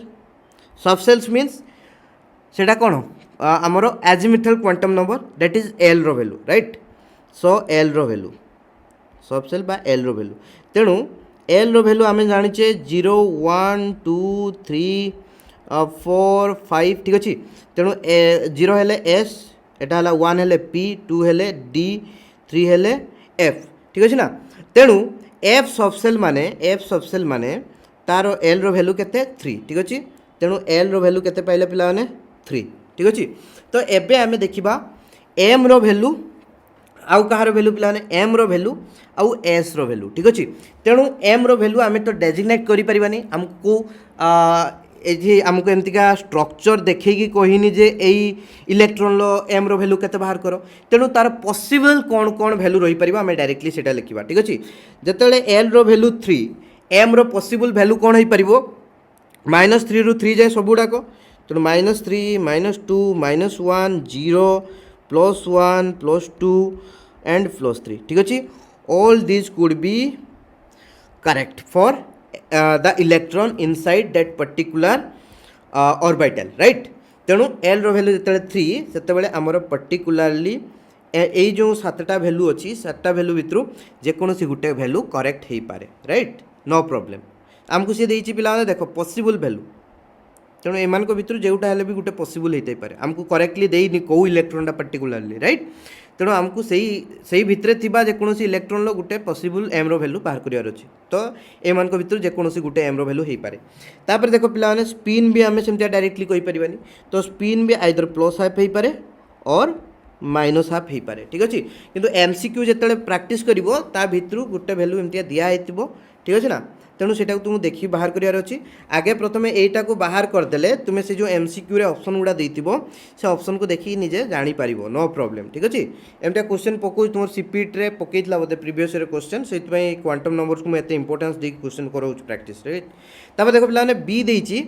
S1: सबसेल्स मीन्स सेटा कौन आमर azimuthal quantum number that is l रो वैल्यू राइट सो l रो वैल्यू सबसेल बा l रो वैल्यू तेणु l रो वैल्यू आम जाचे 0 1 2 3 4 5 ठीक अच्छे तेणु 0 हेले s एटा हला 1 हेले p 2 हेले d 3 हेले f ठीक अच्छे ना तेणु f सबसेल माने तार l रो वैल्यू केते 3 ठीक अच्छे तेणु l रो वैल्यू केते पाइले पिला माने 3 ठीक अच्छे तो एबे आमे देखिबा एम रो वैल्यू आउ कहार वैल्यू पिलाने एम रो वैल्यू आउ एस रो वैल्यू ठीक अच्छे। तेणु एम रो वैल्यू आमे तो डेजिग्नेट करि परिबानी हमको ये आमको एमतीका स्ट्रक्चर देखी कहनी जे यही इलेक्ट्रोन एम रो वैल्यू केते बाहर कर। तेणु तार पॉसिबल कौन कौन वैल्यू रही पारिबा आमे डायरेक्टली सेटा लिखिबा ठीक अच्छे। जेतेले एल रो वैल्यू 3 एम रो पॉसिबल वैल्यू कौन हो पारिबो -3 रु 3 जाए सबुडाक। तेणु -3 -2 -1 0 +1 +2 एंड +3 ठीक अच्छे। All this could be correct for the electron inside that particular orbital right. तेणु एल रो वैल्यू जो 3 से आमर पर्टिकुलाली यही जो 7टा वैल्यू अच्छी 7टा वैल्यू भितर जेकोसी गोटे वैल्यू करेक्ट हो पारे राइट नो प्रॉब्लम। आमको सी देती पिला देख पॉसिबल वैल्यू तेणु एमान भितर जोटा हेल्ले भी गोटे पॉसिबल होता पारे आमको करेक्टली देनी कौ इलेक्ट्रॉनटा पर्टिकुलाली राइट। तेणु आमको सही भितर थिबा जेकोसी इलेक्ट्रॉन गोटे पॉसिबल एम रो वैल्यू बाहर करियार अछि। तो एमान भितर जेकोसी गोटे एम रो वैल्यू हो पारे। तापर देखो पिला माने स्पिन भी आमे सेमतिया डायरेक्टली कहि परिबानी। तो स्पिन भी आइदर +हाफ हो पारे और -हाफ हो पारे ठीक अच्छे। किंतु एमसीक्यू जेतेबेले प्रैक्टिस करिवो ता भितर गोटे वैल्यू एमतिया दिया हेतिबो ठीक अच्छे ना। तेणु से तुम देखी बाहर करार अच्छी। आगे प्रथम यहीटा को बाहर करदे तुम्हें से जो एमसीक्यू रे ऑप्शन गुड़ा देथिबो से ऑप्शन को देखी निजे जानी पारिबो नो प्रॉब्लम ठीक अच्छे। एमटा क्वेश्चन पको तुम सीपीट रे पकेइतला बोधे प्रीवियस रे क्वेश्चन से क्वांटम नंबर्स को मैं इंपोर्टेंस दे क्वेश्चन कराऊँ प्रैक्टिस राइट। तापर देखो पिलाने बी देछि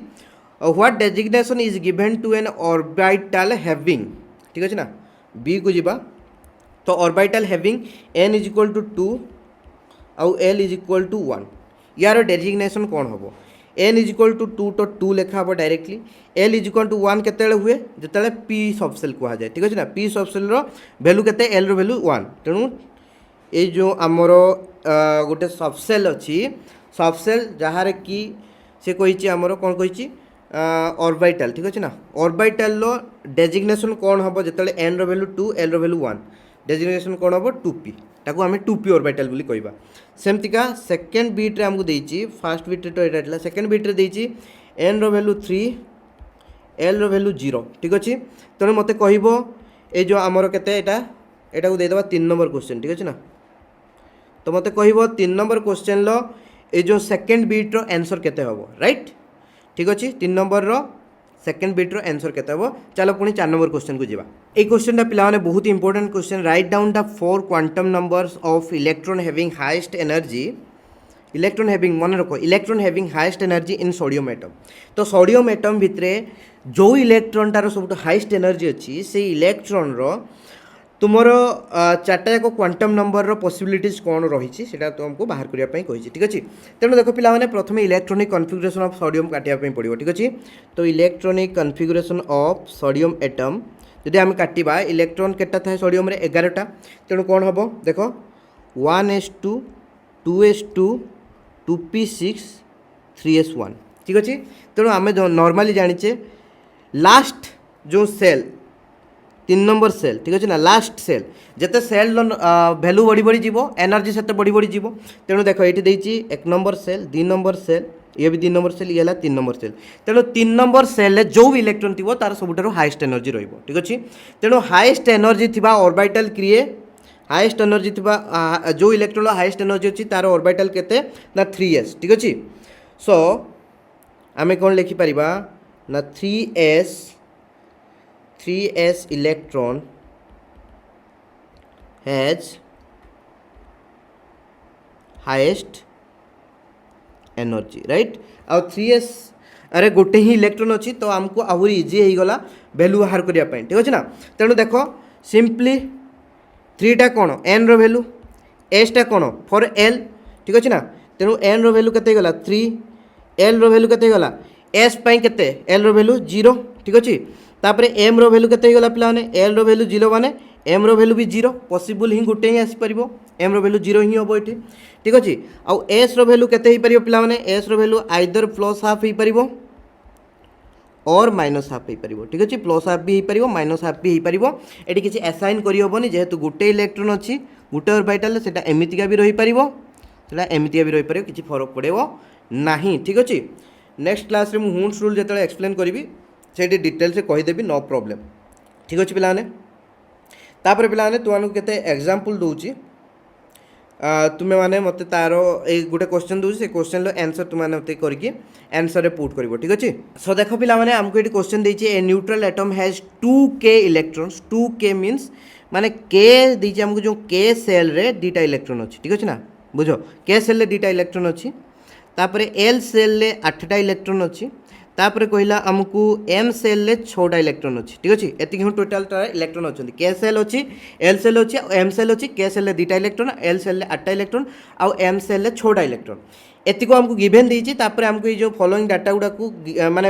S1: what designation is given to an orbital having ठीक अच्छे ना। बी को जीवा तो orbital having n is equal to 2 आउ l इज इक्वल टू 1 यार डेजिग्नेशन कौन हम n इज इक्वल टू 2 तो 2 लिखा हम directly l is equal to 1 केते हुए जिते p सबसेल कह जाए ठीक अच्छे ना। p सबसेल वैल्यू केते l रो वैल्यू 1 तेणु ये जो आमर गोटे सबसेल अच्छी सबसेल जहाँ कि से कही आमर कौन कही ऑर्बिटल ठीक अच्छे ना। ऑर्बिटल डेजिग्नेशन कौन हम जिते n रो वैल्यू 2 l रो वैल्यू 1 डेजिग्नेशन कौन हम 2p ताको आम 2p ऑर्बिटल बोली कहबा। सेमतिका सेकेंड बीट रे हमको देछि फर्स्ट बीट रे तो एटा थला सेकेंड बीट रे देछि n रो वैल्यू 3 l रो वैल्यू 0 ठीक अच्छे। तेणु मते कहबो ए जो आमर केते एटा को दे देबा 3 नंबर क्वेश्चन ठीक अच्छे ना। तो मते कहबो 3 नंबर क्वेश्चन लो ए जो सेकेंड बीट रो आंसर केते हबो राइट ठीक अच्छे। 3 नंबर रो सेकेंड बीट रो आंसर केते हबो। चलो पुणी 4 नंबर क्वेश्चन को जीवा। ए क्वेश्चन पिला माने बहुत important question write down the 4 quantum numbers of electron having highest energy electron having मन रखो electron having highest energy in sodium atom. तो सोडियम एटम भितरे जो इलेक्ट्रॉन तार सब हाईएस्ट एनर्जी अच्छी से इलेक्ट्रॉन रो तुमर 4टा जाक क्वांटम नंबर रो पॉसिबिलिटीज कौन रही है तुमको बाहर करने कही ठीक अच्छे। तेणु देख पे प्रथम इलेक्ट्रॉनिक कन्फिगरेशन ऑफ सोडियम काटिया पड़ो ठीक अच्छे। तो electronic configuration of sodium atom जदि आम काटिबा इलेक्ट्रॉन केटा था सोडियम रे 11टा तेणु कौन हम देख 1s2 2s2 2p6 3s1 ठीक अच्छे। तेणु आम नॉर्मली जानीचे लास्ट जो सेल 3 नंबर सेल ठीक अच्छे ना लास्ट सेल जिते सेल वैल्यू बढ़ी बढ़ी जीवो एनर्जी से बढ़ी बढ़ी जीवो। तेणु देख ये देती 1 नंबर सेल 2 नंबर सेल ये भी 2 नंबर सेल ये 3 नंबर सेल। तेणु 3 नंबर सेल जो भी इलेक्ट्रॉन थी तार सबुठार हाईएस्ट एनर्जी रहिबो ठीक अच्छे। तेणु हाईएस्ट एनर्जी थिबा ऑर्बिटल क्रिए हाईएस्ट एनर्जी थिबा जो इलेक्ट्रॉन हाईएस्ट एनर्जी अच्छी तार ऑर्बिटल केते ना 3s ठीक अच्छे। सो आमे कौन लिखि परिबा ना 3s electron has highest energy right। Uh 3s अरे गोटे ही इलेक्ट्रॉन अच्छी तो आमको आहरी इजी हो गला वैल्यू बाहर करने ठीक अच्छे ना। तेणु देख सिंपली 3टा कौन n रो वैल्यू s टा कौन फॉर l ठीक अच्छे ना। तेणु n रो वैल्यू केते गला 3 l रो वैल्यू केते गला s पई केते l रो वैल्यू 0 ठीक अच्छे। तापर m रो वैल्यू केते गला पिला माने l रो वैल्यू 0 माने m रो वैल्यू भी 0 पॉसिबल ही गोटे ही आसी परिबो m रो वैल्यू 0 ही होबो एठी ठीक अछि। आ s रो वैल्यू केते ही परिबो पिला माने s रो वैल्यू आइदर +हाफ ही परिबो और -हाफ ही परिबो ठीक अछि। +हाफ भी ही परिबो -हाफ भी ही परिबो एठी किछि असाइन करि होबोनी जेहेतु गोटे इलेक्ट्रॉन अछि गोटे ऑर्बिटल सेटा एमितिका भी रही परिबो सेटा एमितिका भी रही परिबो किछि फरक पड़ेबो नाही ठीक अछि। नेक्स्ट क्लास रे मु हुंस रूल जेतले एक्सप्लेन करिवि से डिटेल से कहीदेवी नो प्रॉब्लम ठीक अच्छे पिलाने तापर पिलाने तुमको केते एग्जांपल दूची तुम्हें माने मत तार एक गोटे क्वेश्चन दूसरी से क्वेश्चन आंसर तुम्हें मत करके आंसर रे पुट कर ठीक अच्छे सो देख पिला माने हमको ये क्वेश्चन देछि a neutral atom has 2k electrons 2k means माने k देछि हमको जो k सेल रे दुटा इलेक्ट्रॉन अच्छी ठीक अच्छे ना बुझ k सेल रे दुटा इलेक्ट्रॉन अच्छी तापर l सेल रे 8टा इलेक्ट्रॉन अच्छी तापर कहला आमको m सेल रे 6टा इलेक्ट्रॉन अच्छी ठीक अच्छे एति हम टोटल इलेक्ट्रॉन अच्छी k सेल अच्छी l सेल अच्छी m सेल अच्छी k सेल रे 2टा इलेक्ट्रॉन l सेल रे 8टा इलेक्ट्रॉन आउ m सेल रे 6टा इलेक्ट्रॉन एति को हमको गिवन देछि तापर हमको ये जो फॉलोइंग डाटा गुडा को माने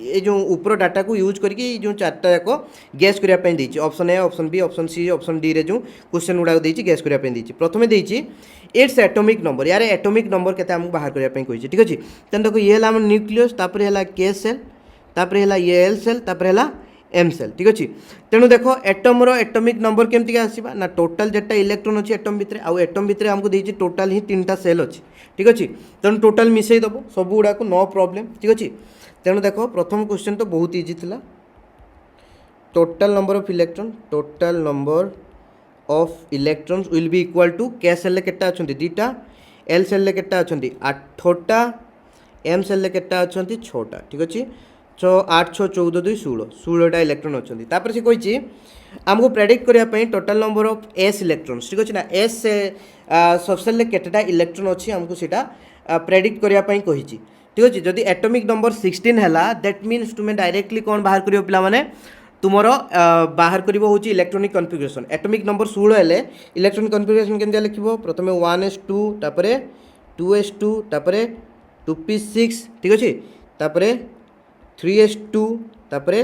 S1: ये जो ऊपर डाटा को यूज करके जो चारटा को गैस करिया पई देछि option A option B option C option D रे जो क्वेश्चन गुडा देछि गैस करिया पई देछि प्रथमे देछि इट्स एटॉमिक नंबर यार एटॉमिक नंबर केते हमको बाहर करिया पई कहिछि ठीक अछि तन देखो ये हला हम न्यूक्लियस तापर हला के सेल तापर हला ये एल सेल तापर हला एम सेल ठीक अच्छे तेणु देख एटम रो एटॉमिक नंबर केमती आसवा ना टोटाल जेटा इलेक्ट्रॉन अच्छी एटम भितर आउ एटम भितर हमको देछि टोटाल ही 3टा सेल अच्छी ठीक अच्छे तेणु टोटाल मिसई दब सब गुड़ा नो प्रॉब्लम ठीक अच्छे तेणु देख प्रथम क्वेश्चन तो बहुत इजी थिला total number of electrons will be equal to के सेल रे केटा अछंती 2टा एल सेल रे केटा अछंती 8टा एम सेल रे केटा अछंती 6टा ठीक अच्छे 8 6 14 2 16 16टा इलेक्ट्रॉन अच्छी तापर से कही आमको प्रेडिक्ट करने total number of S electrons ठीक अच्छे ना एस सबसेल केटेटा इलेक्ट्रॉन अच्छी आमको सीटा प्रेडिक्ट करने कही ठीक अच्छे जदि एटॉमिक नंबर 16 है दैट मीन्स तुम्हें डायरेक्टली कौन बाहर कर पिला माने तुमर बाहर कर इलेक्ट्रॉनिक कन्फिगरेशन एटॉमिक नंबर 16 हेले इलेक्ट्रॉनिक कन्फिगरेशन केमती लिखिबो प्रथमे 1s2 तापरे 2s2 तापरे 2p6 ठीक अच्छे तापरे 3s2 तापरे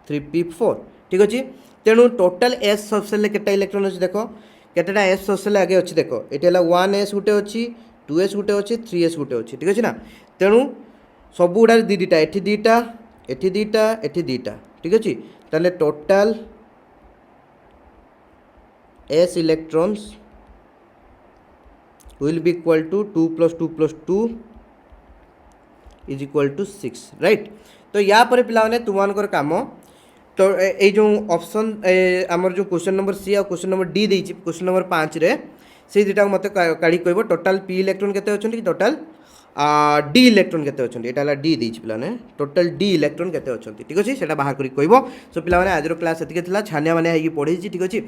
S1: 3p4 ठीक अच्छे तेणु टोटाल एस सबसेल केटा इलेक्ट्रॉन अच्छी देख केटा एस सबसेल आगे अच्छी देख ये 1s गोटे अच्छी 2s गोटे अच्छी 3s गोटे अच्छी ठीक अच्छे ना तेणु सब गुड़ा दीटा एटी दीटा एटी दीटा एटी दीटा ठीक अच्छे ताले total s electrons will be equal to 2 + 2 is equal to 6 right तो या पर पिलाने तुमर काम तो ये जो ऑप्शन आमर जो क्वेश्चन नंबर सी और क्वेश्चन नंबर डी देछि क्वेश्चन नंबर 5 रे से दुटा मत काढ़ी कहब टोटाल पी इलेक्ट्रॉन केते अछंती टोटाल डी इलेक्ट्रॉन केते अछंती एटा डी देछि पिलाने टोटाल डी इलेक्ट्रॉन केते अछंती ठीक अछि सेटा बाहर करी कहब सो पिलाने आज रो क्लास एतिके थिला छानिया माने आइ पढै छी ठीक अछि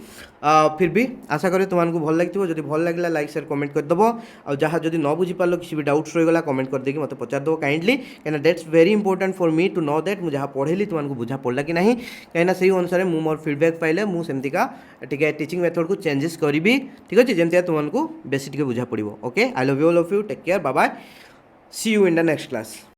S1: फिर भी आशा करे तुमको भल लागिथिबो जदि भल लागला लाइक शेयर कमेंट कर दबो आ जहाँ जदि न बुझी पारलो किसी भी डाउट्स रहि गला कमेंट कर देकी मते पचार दबो काइंडली कैना that's very important for me to know that मु जहाँ पढ़ेली तुमको बुझा पड़ला कि नहीं कहीं से अनुसार मु मोर फीडबैक पाइले मु सेमतिका टिके टीचिंग मेथड को चेंजेस करी ठीक अच्छे जमती तुमको बेसी टिके बुझा पड़ो okay I love you all of you take care bye bye see you in the next class.